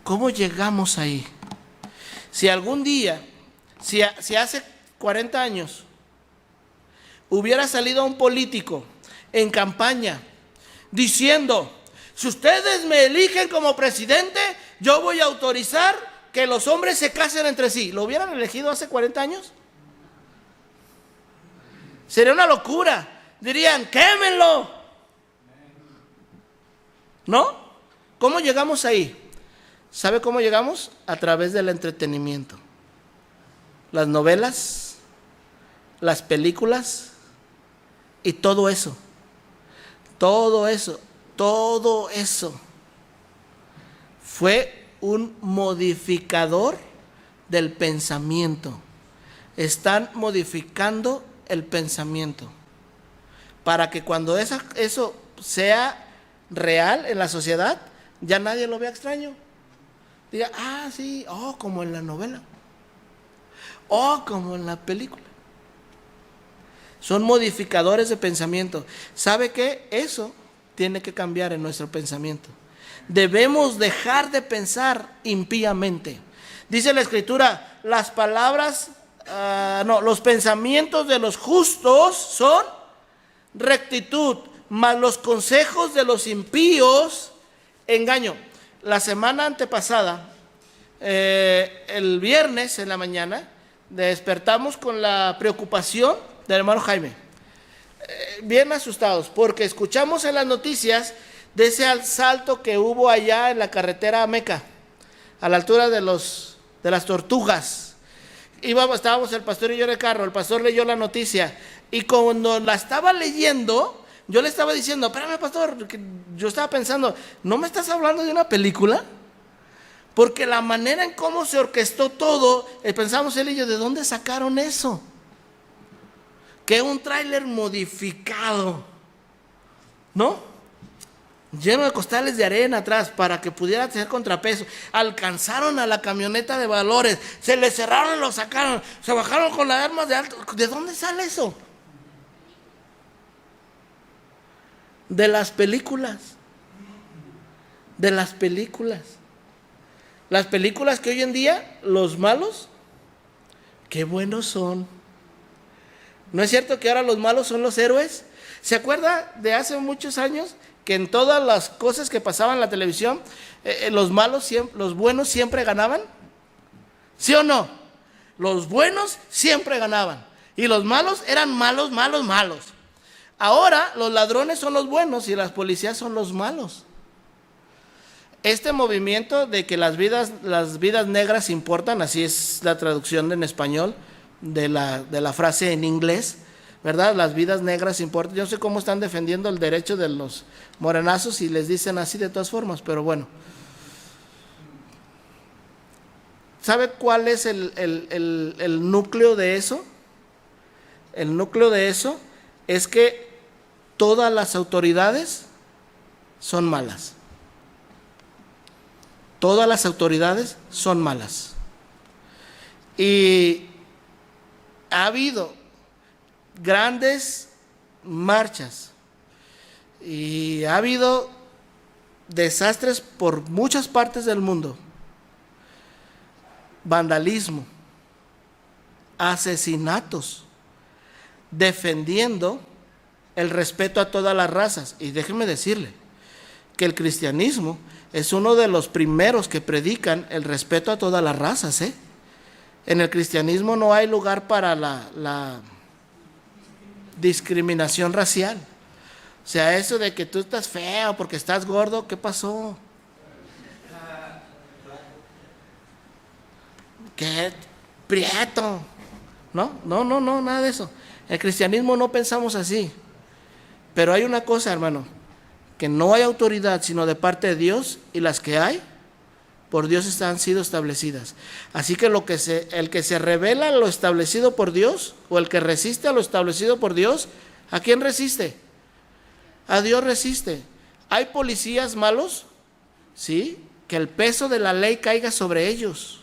¿Cómo llegamos ahí? Si algún día, si hace 40 años, hubiera salido un político en campaña diciendo, si ustedes me eligen como presidente, yo voy a autorizar que los hombres se casen entre sí, ¿lo hubieran elegido hace 40 años? Sería una locura. Dirían, quémenlo. ¿No? ¿Cómo llegamos ahí? ¿Sabe cómo llegamos? A través del entretenimiento. Las novelas, las películas y todo eso. Todo eso fue un modificador del pensamiento. Están modificando el pensamiento para que cuando eso sea real en la sociedad, ya nadie lo vea extraño. Diga, sí, como en la novela, como en la película. Son modificadores de pensamiento. ¿Sabe qué? Eso tiene que cambiar en nuestro pensamiento. Debemos dejar de pensar impíamente. Dice la Escritura, los pensamientos de los justos son rectitud, mas los consejos de los impíos, engaño. La semana antepasada, el viernes en la mañana, despertamos con la preocupación del hermano Jaime, bien asustados, porque escuchamos en las noticias de ese asalto que hubo allá en la carretera a Meca, a la altura de las Tortugas. Estábamos el pastor y yo en el carro, el pastor leyó la noticia, y cuando la estaba leyendo, yo le estaba diciendo, espérame pastor, que yo estaba pensando, ¿no me estás hablando de una película? Porque la manera en cómo se orquestó todo, pensamos él y yo, ¿de dónde sacaron eso? Que un tráiler modificado, ¿no? Lleno de costales de arena atrás para que pudiera hacer contrapeso. Alcanzaron a la camioneta de valores, se le cerraron, lo sacaron, se bajaron con las armas de alto. ¿De dónde sale eso? De las películas. De las películas. Las películas que hoy en día, los malos, qué buenos son. ¿No es cierto que ahora los malos son los héroes? ¿Se acuerda de hace muchos años que en todas las cosas que pasaban en la televisión, los buenos siempre ganaban? ¿Sí o no? Los buenos siempre ganaban y los malos eran malos, malos, malos. Ahora los ladrones son los buenos y las policías son los malos. Este movimiento de que las vidas negras importan, así es la traducción en español de la frase en inglés, ¿verdad? Las vidas negras importan. Yo no sé cómo están defendiendo el derecho de los morenazos y les dicen así de todas formas, pero bueno. ¿Sabe cuál es el núcleo de eso? El núcleo de eso es que todas las autoridades son malas. Todas las autoridades son malas. Y ha habido grandes marchas y ha habido desastres por muchas partes del mundo, vandalismo, asesinatos, defendiendo el respeto a todas las razas. Y déjenme decirle que el cristianismo es uno de los primeros que predican el respeto a todas las razas, ¿eh? En el cristianismo no hay lugar para la discriminación racial. O sea, eso de que tú estás feo porque estás gordo, ¿qué pasó? ¿Qué? Prieto. No, nada de eso. En el cristianismo no pensamos así. Pero hay una cosa, hermano, que no hay autoridad sino de parte de Dios, y las que hay, por Dios han sido establecidas. Así que el que se revela a lo establecido por Dios, o el que resiste a lo establecido por Dios, ¿a quién resiste? A Dios resiste. ¿Hay policías malos? Sí, que el peso de la ley caiga sobre ellos.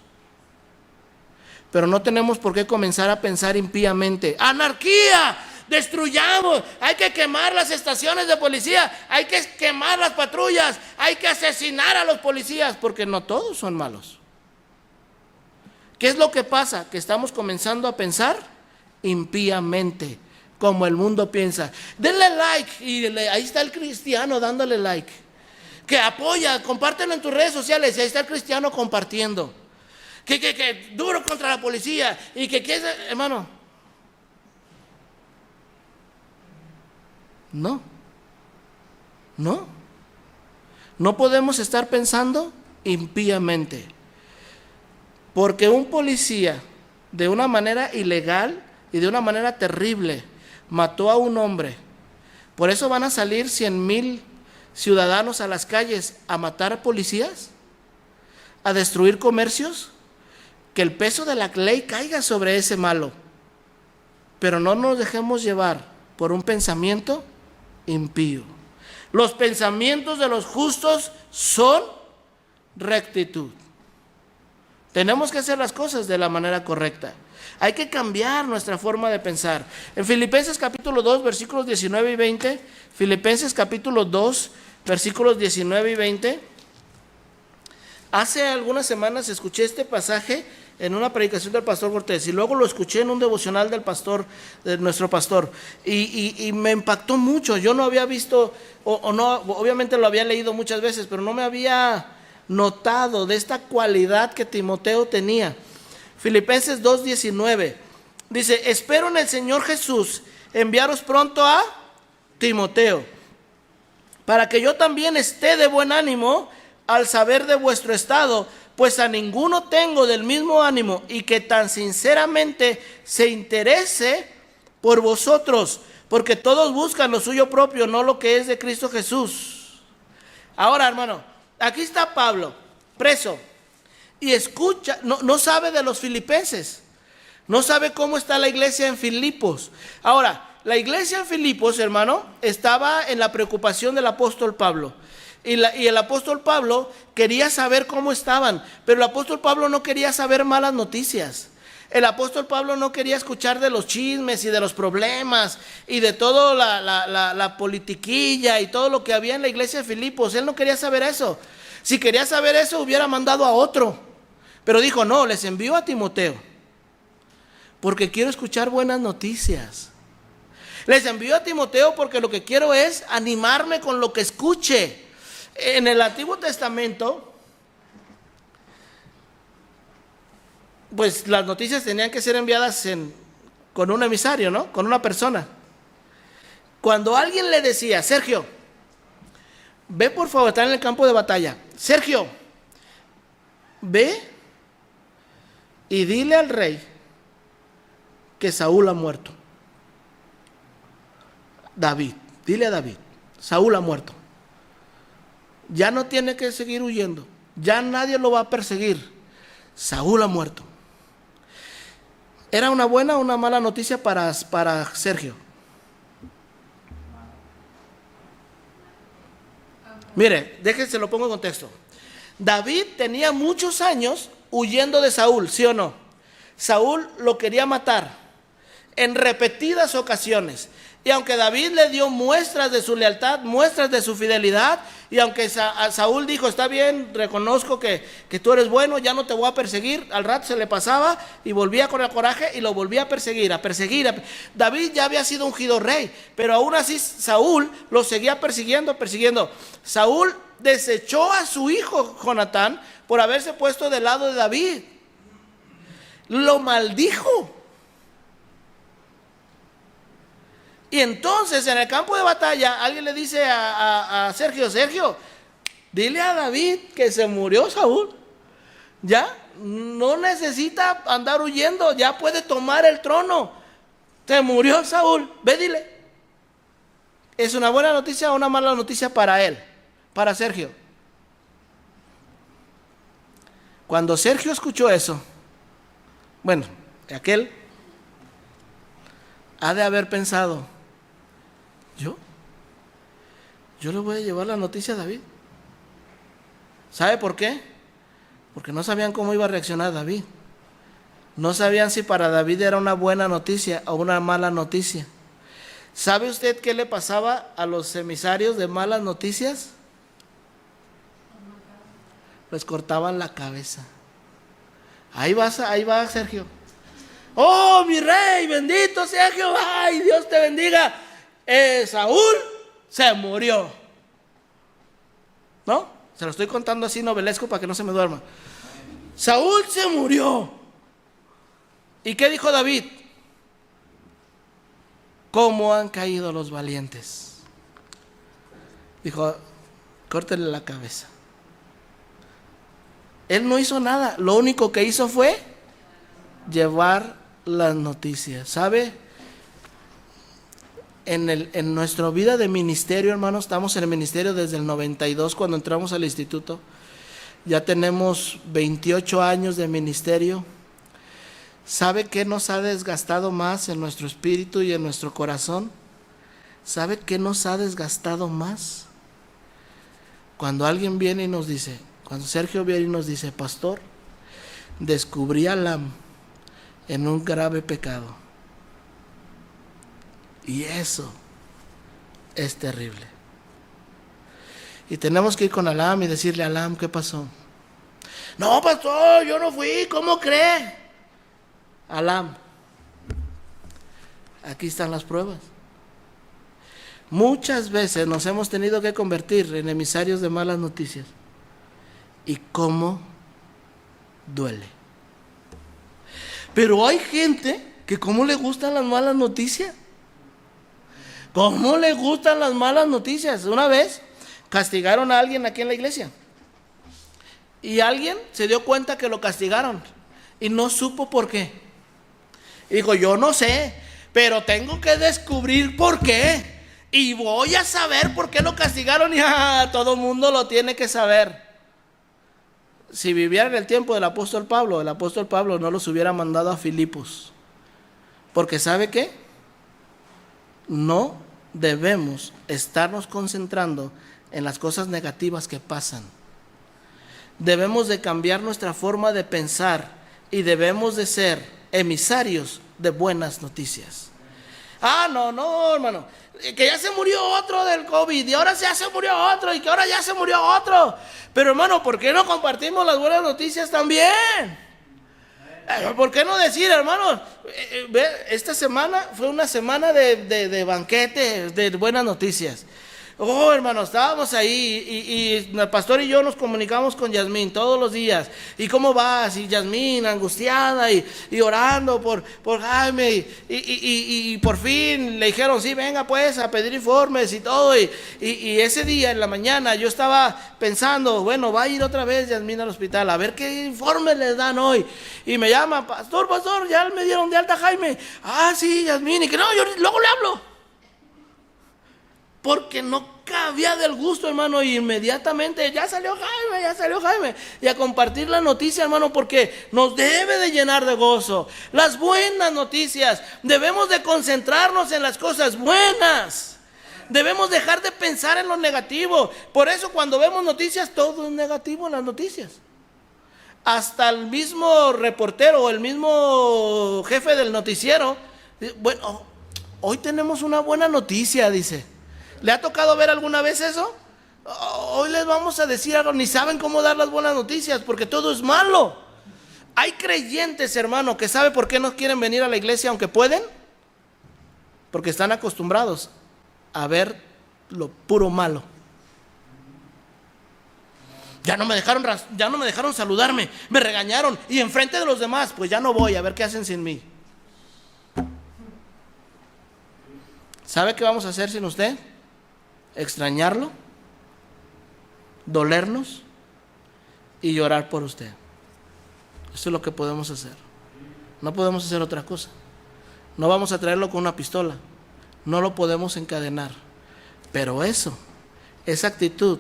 Pero no tenemos por qué comenzar a pensar impíamente. ¡Anarquía! Destruyamos, hay que quemar las estaciones de policía, hay que quemar las patrullas, hay que asesinar a los policías, porque no todos son malos. ¿Qué es lo que pasa? Que estamos comenzando a pensar impíamente, como el mundo piensa. Denle like, y ahí está el cristiano dándole like. Que apoya, compártelo en tus redes sociales, y ahí está el cristiano compartiendo. Que duro contra la policía, y hermano. No podemos estar pensando impíamente, porque un policía de una manera ilegal y de una manera terrible mató a un hombre. Por eso van a salir 100,000 ciudadanos a las calles a matar a policías, a destruir comercios. Que el peso de la ley caiga sobre ese malo, pero no nos dejemos llevar por un pensamiento impío. Los pensamientos de los justos son rectitud. Tenemos que hacer las cosas de la manera correcta. Hay que cambiar nuestra forma de pensar. En Filipenses capítulo 2, versículos 19 y 20, Filipenses capítulo 2, versículos 19 y 20. Hace algunas semanas escuché este pasaje en una predicación del pastor Cortés, y luego lo escuché en un devocional de nuestro pastor, y me impactó mucho. Yo no había visto, no, obviamente lo había leído muchas veces, pero no me había notado de esta cualidad que Timoteo tenía. Filipenses 2:19 dice: espero en el Señor Jesús enviaros pronto a Timoteo, para que yo también esté de buen ánimo al saber de vuestro estado, pues a ninguno tengo del mismo ánimo, y que tan sinceramente se interese por vosotros, porque todos buscan lo suyo propio, no lo que es de Cristo Jesús. Ahora, hermano, aquí está Pablo, preso, y escucha, no sabe de los filipenses, no sabe cómo está la iglesia en Filipos. Ahora, la iglesia en Filipos, hermano, estaba en la preocupación del apóstol Pablo. Y el apóstol Pablo quería saber cómo estaban, pero el apóstol Pablo no quería saber malas noticias. El apóstol Pablo no quería escuchar de los chismes y de los problemas y de toda la politiquilla y todo lo que había en la iglesia de Filipos. Él no quería saber eso. Si quería saber eso, hubiera mandado a otro. Pero dijo, no, les envío a Timoteo, porque quiero escuchar buenas noticias. Les envío a Timoteo porque lo que quiero es animarme con lo que escuche. En el Antiguo Testamento, pues las noticias tenían que ser enviadas con un emisario, ¿no? Con una persona. Cuando alguien le decía, Sergio, ve por favor, está en el campo de batalla. Sergio, ve y dile al rey que Saúl ha muerto. David, dile a David, Saúl ha muerto. Ya no tiene que seguir huyendo, ya nadie lo va a perseguir. Saúl ha muerto. ¿Era una buena o una mala noticia para Sergio? Mire, déjense lo pongo en contexto. David tenía muchos años huyendo de Saúl, ¿sí o no? Saúl lo quería matar en repetidas ocasiones. Y aunque David le dio muestras de su lealtad, muestras de su fidelidad, y aunque Saúl dijo, está bien, reconozco que tú eres bueno, ya no te voy a perseguir, al rato se le pasaba y volvía con el coraje y lo volvía a perseguir. David ya había sido ungido rey, pero aún así Saúl lo seguía persiguiendo. Saúl desechó a su hijo Jonatán por haberse puesto del lado de David. Lo maldijo. Y entonces en el campo de batalla alguien le dice a Sergio, dile a David que se murió Saúl. Ya no necesita andar huyendo, ya puede tomar el trono. Se murió Saúl, ve dile. ¿Es una buena noticia o una mala noticia para él, para Sergio? Cuando Sergio escuchó eso, bueno, aquel ha de haber pensado, yo le voy a llevar la noticia a David. ¿Sabe por qué? Porque no sabían cómo iba a reaccionar David. No sabían si para David era una buena noticia o una mala noticia. ¿Sabe usted qué le pasaba a los emisarios de malas noticias? Les cortaban la cabeza. Ahí va Sergio. ¡Oh, mi rey! ¡Bendito sea Jehová! ¡Y Dios te bendiga! Saúl se murió. ¿No? Se lo estoy contando así novelesco para que no se me duerma. Saúl se murió. ¿Y qué dijo David? ¿Cómo han caído los valientes? Dijo, córtenle la cabeza. Él no hizo nada. Lo único que hizo fue llevar las noticias. ¿Sabe? En nuestra vida de ministerio, hermanos, estamos en el ministerio desde el 92 cuando entramos al instituto. Ya tenemos 28 años de ministerio. ¿Sabe qué nos ha desgastado más en nuestro espíritu y en nuestro corazón? ¿Sabe qué nos ha desgastado más? Cuando alguien viene y nos dice, cuando Sergio viene y nos dice, pastor, descubrí a Alam en un grave pecado. Y eso es terrible. Y tenemos que ir con Alam y decirle, Alam, ¿qué pasó? No, pastor, yo no fui, ¿cómo cree? Alam, aquí están las pruebas. Muchas veces nos hemos tenido que convertir en emisarios de malas noticias. ¿Y cómo duele? Pero hay gente que ¿cómo le gustan las malas noticias? ¿Cómo le gustan las malas noticias? Una vez castigaron a alguien aquí en la iglesia. Y alguien se dio cuenta que lo castigaron y no supo por qué. Y dijo, yo no sé, pero tengo que descubrir por qué. Y voy a saber por qué lo castigaron. Y todo el mundo lo tiene que saber. Si viviera en el tiempo del apóstol Pablo, el apóstol Pablo no los hubiera mandado a Filipos. Porque ¿sabe qué? No debemos estarnos concentrando en las cosas negativas que pasan. Debemos de cambiar nuestra forma de pensar y debemos de ser emisarios de buenas noticias. No, hermano, que ya se murió otro del COVID y ahora ya se murió otro y que ahora ya se murió otro. Pero hermano, ¿por qué no compartimos las buenas noticias también? ¿Por qué no decir, hermano? Esta semana fue una semana de banquete, de buenas noticias. Hermano, estábamos ahí y el pastor y yo nos comunicamos con Yasmín todos los días. ¿Y cómo vas? Y Yasmín angustiada y orando por Jaime. Y por fin le dijeron, sí, venga pues a pedir informes y todo. Y ese día en la mañana yo estaba pensando, bueno, va a ir otra vez Yasmín al hospital a ver qué informes les dan hoy. Y me llama, pastor, ya me dieron de alta Jaime. Sí, Yasmín, y que no, yo luego le hablo. Porque no cabía del gusto, hermano, y inmediatamente ya salió Jaime, y a compartir la noticia, hermano, porque nos debe de llenar de gozo. Las buenas noticias, debemos de concentrarnos en las cosas buenas, debemos dejar de pensar en lo negativo. Por eso cuando vemos noticias, todo es negativo en las noticias. Hasta el mismo reportero o el mismo jefe del noticiero, bueno, hoy tenemos una buena noticia, dice. ¿Le ha tocado ver alguna vez eso? Hoy les vamos a decir algo, ni saben cómo dar las buenas noticias, porque todo es malo. Hay creyentes, hermano, que saben por qué no quieren venir a la iglesia aunque pueden, porque están acostumbrados a ver lo puro malo. Ya no me dejaron saludarme, me regañaron y enfrente de los demás, pues ya no voy, a ver qué hacen sin mí. ¿Sabe qué vamos a hacer sin usted? Extrañarlo, dolernos y llorar por usted. Eso es lo que podemos hacer. No podemos hacer otra cosa. No vamos a traerlo con una pistola, no lo podemos encadenar. Pero esa actitud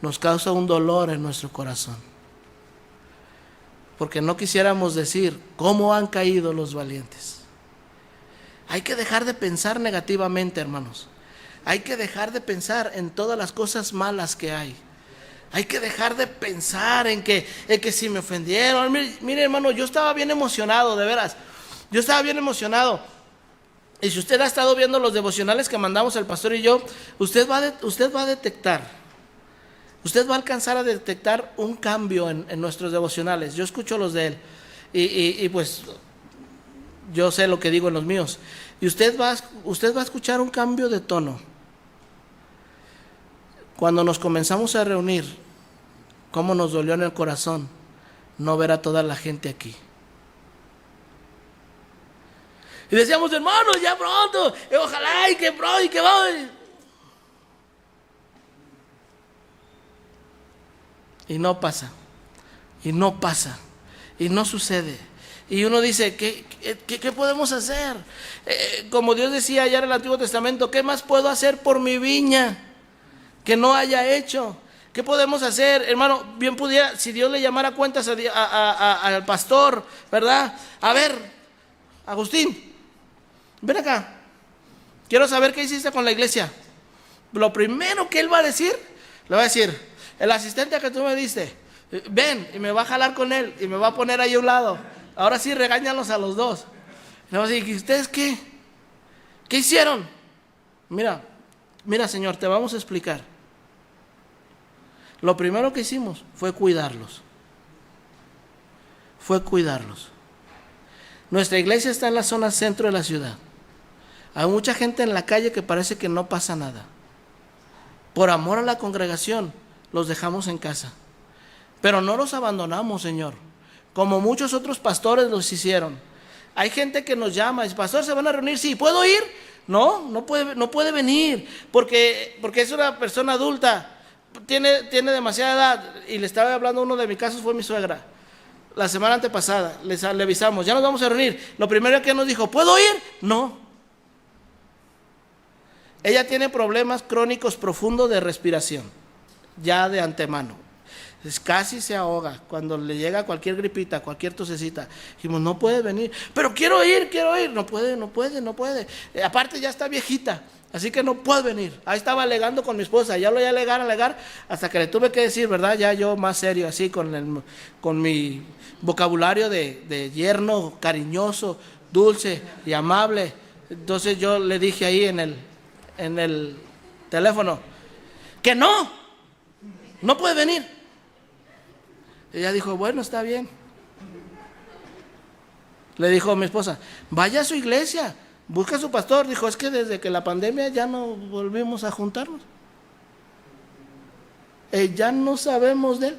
nos causa un dolor en nuestro corazón, porque no quisiéramos decir cómo han caído los valientes. Hay que dejar de pensar negativamente, hermanos. Hay que dejar de pensar en todas las cosas malas que hay. Hay que dejar de pensar en que si me ofendieron. Mire, hermano, yo estaba bien emocionado, de veras. Yo estaba bien emocionado. Y si usted ha estado viendo los devocionales que mandamos el pastor y yo, usted va a detectar, usted va a alcanzar a detectar un cambio en nuestros devocionales. Yo escucho los de él y pues yo sé lo que digo en los míos. Y usted va a escuchar un cambio de tono. Cuando nos comenzamos a reunir, cómo nos dolió en el corazón no ver a toda la gente aquí. Y decíamos, hermanos, ya pronto, ojalá y que pronto, y que vamos. Y no pasa, y no sucede. Y uno dice, ¿qué podemos hacer? Como Dios decía allá en el Antiguo Testamento, ¿qué más puedo hacer por mi viña que no haya hecho? ¿Qué podemos hacer? Hermano, bien pudiera, si Dios le llamara cuentas al pastor, ¿verdad? A ver, Agustín, ven acá, quiero saber qué hiciste con la iglesia. Lo primero que él va a decir, le va a decir, el asistente que tú me diste, ven, y me va a jalar con él, y me va a poner ahí a un lado. Ahora sí, regáñalos a los dos. Le va a decir, ¿y ustedes qué? ¿Qué hicieron? Mira, Señor, te vamos a explicar. Lo primero que hicimos fue cuidarlos. Nuestra iglesia está en la zona centro de la ciudad. Hay mucha gente en la calle que parece que no pasa nada. Por amor a la congregación, los dejamos en casa. Pero no los abandonamos, Señor, como muchos otros pastores los hicieron. Hay gente que nos llama, dice, pastor, ¿se van a reunir? Sí, ¿puedo ir? No puede venir, porque es una persona adulta. tiene demasiada edad, y le estaba hablando, uno de mis casos fue mi suegra. La semana antepasada le avisamos, ya nos vamos a reunir. Lo primero que nos dijo, ¿puedo ir? No. Ella tiene problemas crónicos profundos de respiración, ya de antemano. Casi se ahoga cuando le llega cualquier gripita, cualquier tosecita. Dijimos, no puede venir, pero quiero ir. No puede. Aparte ya está viejita, así que no puede venir. Ahí estaba alegando con mi esposa, ya lo iba a alegar, hasta que le tuve que decir, ¿verdad? Ya yo más serio, así con mi vocabulario de yerno cariñoso, dulce y amable. Entonces yo le dije ahí en el teléfono que no puede venir. Ella dijo, bueno, está bien. Le dijo a mi esposa, vaya a su iglesia, busca a su pastor. Dijo, es que desde que la pandemia ya no volvimos a juntarnos. Ya no sabemos de él.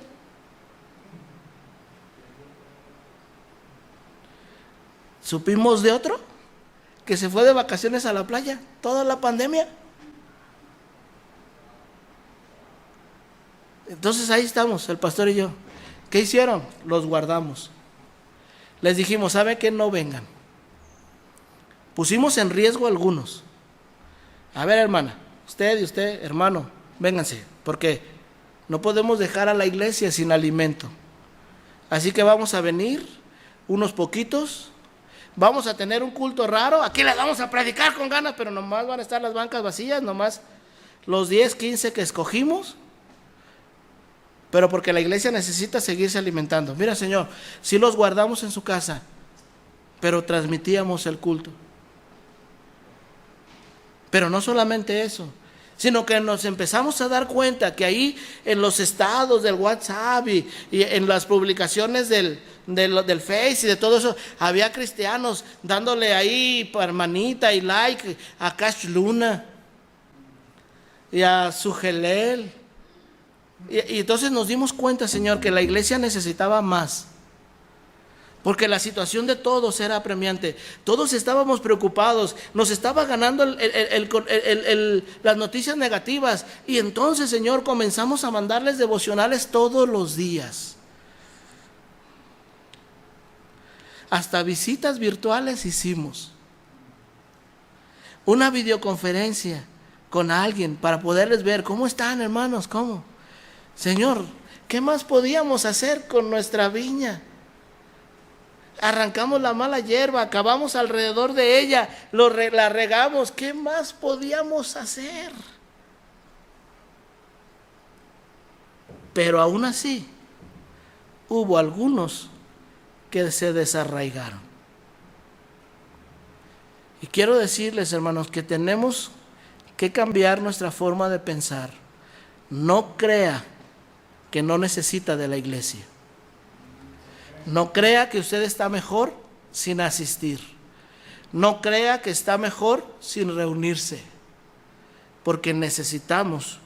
¿Supimos de otro que se fue de vacaciones a la playa toda la pandemia? Entonces ahí estamos, el pastor y yo. ¿Qué hicieron? Los guardamos. Les dijimos, ¿sabe qué? No vengan. Pusimos en riesgo a algunos. A ver, hermana, usted y usted, hermano, vénganse, porque no podemos dejar a la iglesia sin alimento. Así que vamos a venir unos poquitos. Vamos a tener un culto raro. Aquí les vamos a predicar con ganas, pero nomás van a estar las bancas vacías, nomás los 10, 15 que escogimos. Pero porque la iglesia necesita seguirse alimentando. Mira, Señor, sí los guardamos en su casa, pero transmitíamos el culto. Pero no solamente eso, sino que nos empezamos a dar cuenta que ahí en los estados del WhatsApp y en las publicaciones del Face y de todo eso, había cristianos dándole ahí manita y like a Cash Luna y a Sugelel. Y entonces nos dimos cuenta, Señor, que la iglesia necesitaba más, porque la situación de todos era apremiante. Todos estábamos preocupados, nos estaba ganando las noticias negativas. Y entonces, Señor, comenzamos a mandarles devocionales todos los días. Hasta visitas virtuales hicimos. Una videoconferencia con alguien para poderles ver. ¿Cómo están, hermanos? ¿Cómo? Señor, ¿qué más podíamos hacer con nuestra viña? Arrancamos la mala hierba, acabamos alrededor de ella, la regamos. ¿Qué más podíamos hacer? Pero aún así, hubo algunos que se desarraigaron. Y quiero decirles, hermanos, que tenemos que cambiar nuestra forma de pensar. No crea que no necesita de la iglesia. No crea que usted está mejor sin asistir. No crea que está mejor sin reunirse, porque necesitamos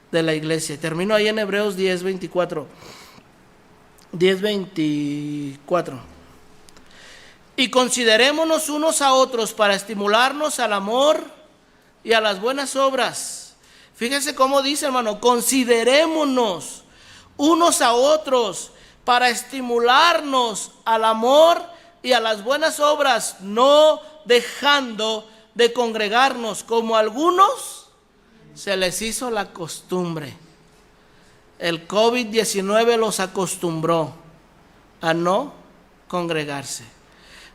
de la iglesia. Termino ahí en Hebreos 10:24. 10:24. Y considerémonos unos a otros para estimularnos al amor y a las buenas obras. Fíjense cómo dice, hermano, considerémonos unos a otros para estimularnos al amor y a las buenas obras, no dejando de congregarnos como a algunos se les hizo la costumbre. El COVID-19 los acostumbró a no congregarse.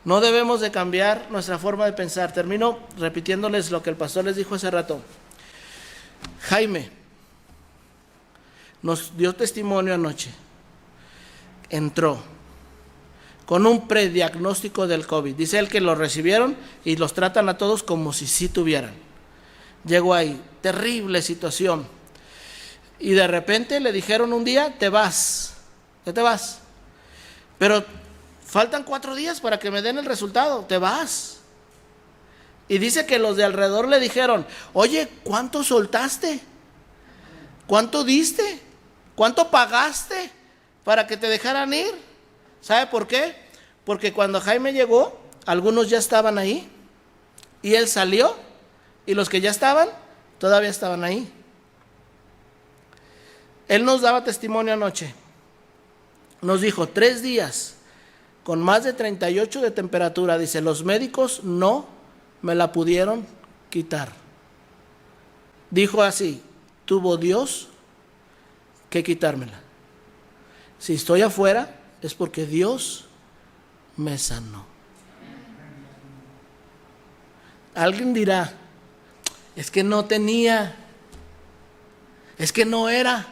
No debemos de cambiar nuestra forma de pensar. Termino repitiéndoles lo que el pastor les dijo hace rato. Jaime nos dio testimonio anoche. Entró con un prediagnóstico del COVID. Dice él que lo recibieron y los tratan a todos como si sí tuvieran. Llegó ahí, terrible situación. Y de repente le dijeron un día, te vas, ya te vas. Pero faltan 4 días para que me den el resultado, te vas. Y dice que los de alrededor le dijeron, oye, ¿cuánto soltaste? ¿Cuánto diste? ¿Cuánto pagaste para que te dejaran ir? ¿Sabe por qué? Porque cuando Jaime llegó, algunos ya estaban ahí, y él salió, y los que ya estaban, todavía estaban ahí. Él nos daba testimonio anoche. Nos dijo 3 días con más de 38 de temperatura. Dice, los médicos no me la pudieron quitar. Dijo así, tuvo Dios que quitármela. Si estoy afuera es porque Dios me sanó. Alguien dirá, es que no tenía, es que no era.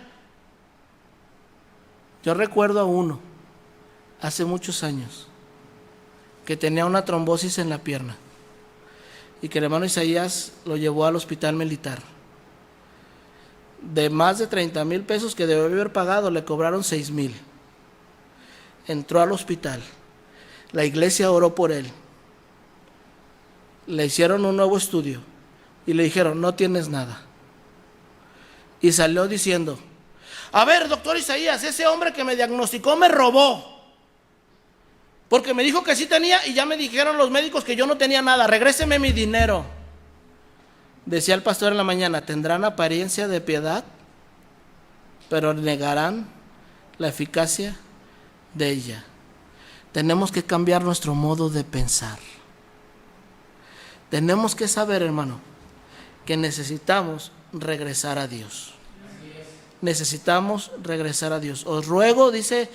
Yo recuerdo a uno, hace muchos años, que tenía una trombosis en la pierna y que el hermano Isaías lo llevó al hospital militar. De más de 30,000 pesos que debió haber pagado, le cobraron 6,000. Entró al hospital, la iglesia oró por él, le hicieron un nuevo estudio y le dijeron, no tienes nada. Y salió diciendo, a ver, doctor Isaías, ese hombre que me diagnosticó me robó, porque me dijo que sí tenía y ya me dijeron los médicos que yo no tenía nada, regréseme mi dinero. Decía el pastor en la mañana, tendrán apariencia de piedad, pero negarán la eficacia de ella. Tenemos que cambiar nuestro modo de pensar. Tenemos que saber, hermano, que necesitamos regresar a Dios. Necesitamos regresar a Dios. Os ruego, dice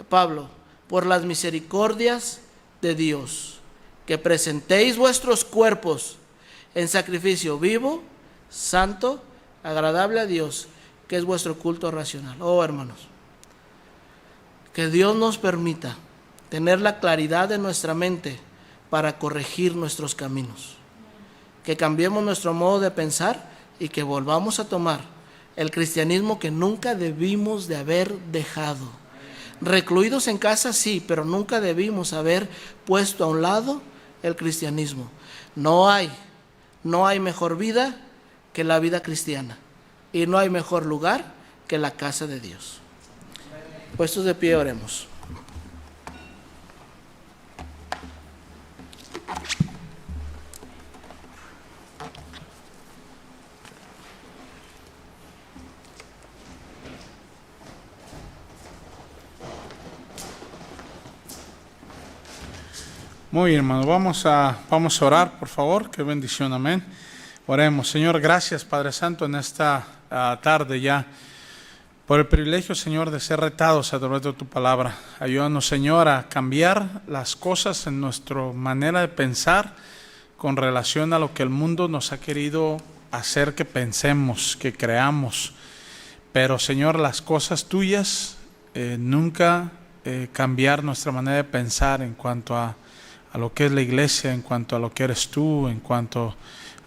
Pablo, por las misericordias de Dios, que presentéis vuestros cuerpos en sacrificio vivo, santo, agradable a Dios, que es vuestro culto racional. Oh, hermanos, que Dios nos permita tener la claridad de nuestra mente para corregir nuestros caminos, que cambiemos nuestro modo de pensar y que volvamos a tomar el cristianismo que nunca debimos de haber dejado. Recluidos en casa sí, pero nunca debimos haber puesto a un lado el cristianismo. No hay mejor vida que la vida cristiana y no hay mejor lugar que la casa de Dios. Puestos de pie, oremos. Muy bien, hermano, vamos a orar, por favor. Qué bendición, amén. Oremos. Señor, gracias, Padre Santo, en esta tarde ya, por el privilegio, Señor, de ser retados a través de tu palabra. Ayúdanos, Señor, a cambiar las cosas en nuestra manera de pensar con relación a lo que el mundo nos ha querido hacer que pensemos, que creamos. Pero, Señor, las cosas tuyas, nunca cambiar nuestra manera de pensar en cuanto a lo que es la iglesia, en cuanto a lo que eres tú, en cuanto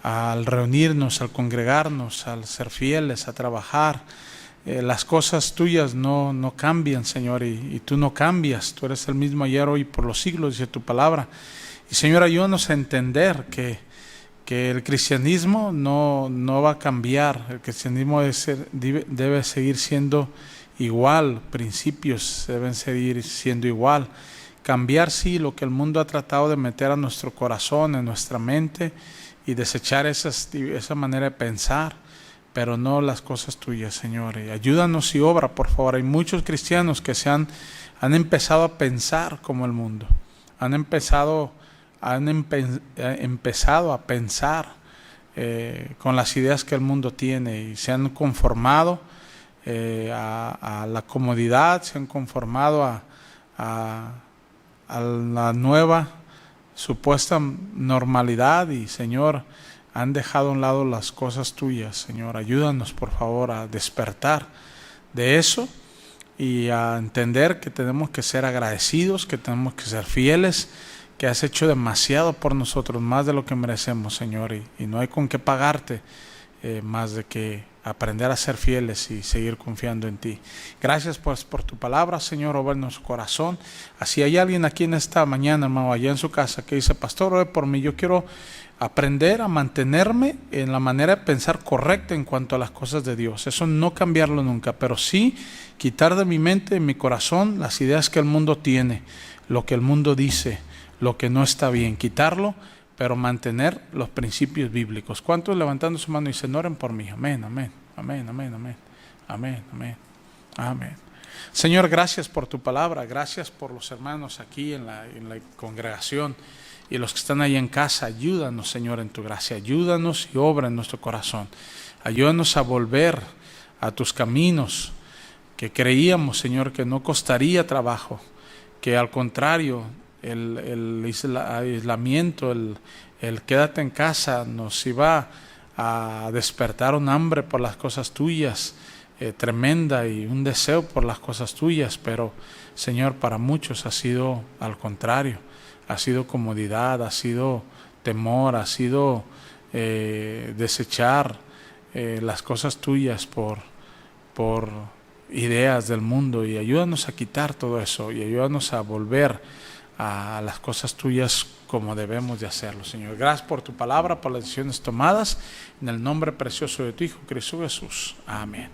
al reunirnos, al congregarnos, al ser fieles, a trabajar. Las cosas tuyas no cambian, Señor, y tú no cambias. Tú eres el mismo ayer, hoy, por los siglos, dice tu palabra. Y, Señor, ayúdanos a entender que el cristianismo no va a cambiar. El cristianismo debe seguir siendo igual. Principios deben seguir siendo igual. Cambiar, sí, lo que el mundo ha tratado de meter a nuestro corazón, en nuestra mente, y desechar esa manera de pensar, pero no las cosas tuyas, Señor. Y ayúdanos y obra, por favor. Hay muchos cristianos que han empezado a pensar como el mundo. Han empezado a pensar con las ideas que el mundo tiene y se han conformado a la comodidad, se han conformado a la nueva supuesta normalidad y, Señor, han dejado a un lado las cosas tuyas. Señor, ayúdanos, por favor, a despertar de eso y a entender que tenemos que ser agradecidos, que tenemos que ser fieles, que has hecho demasiado por nosotros, más de lo que merecemos, Señor, y no hay con qué pagarte más de que aprender a ser fieles y seguir confiando en ti. Gracias pues por tu palabra, Señor, obra en nuestro corazón. Así hay alguien aquí en esta mañana, hermano, allá en su casa, que dice, pastor, ore por mí, yo quiero aprender a mantenerme en la manera de pensar correcta en cuanto a las cosas de Dios. Eso no cambiarlo nunca, pero sí quitar de mi mente, de mi corazón, las ideas que el mundo tiene, lo que el mundo dice, lo que no está bien, quitarlo, pero mantener los principios bíblicos. ¿Cuántos levantando su mano y dicen, oren por mí? Amén, amén, amén, amén, amén, amén, amén. Amén. Señor, gracias por tu palabra, gracias por los hermanos aquí en la congregación y los que están ahí en casa. Ayúdanos, Señor, en tu gracia, ayúdanos y obra en nuestro corazón. Ayúdanos a volver a tus caminos, que creíamos, Señor, que no costaría trabajo, que al contrario, el aislamiento, el quédate en casa nos iba a despertar un hambre por las cosas tuyas, tremenda, y un deseo por las cosas tuyas, pero Señor, para muchos ha sido al contrario, ha sido comodidad, ha sido temor, ha sido desechar las cosas tuyas por ideas del mundo, y ayúdanos a quitar todo eso y ayúdanos a volver a las cosas tuyas como debemos de hacerlo, Señor. Gracias por tu palabra, por las decisiones tomadas, en el nombre precioso de tu Hijo Cristo Jesús. Amén.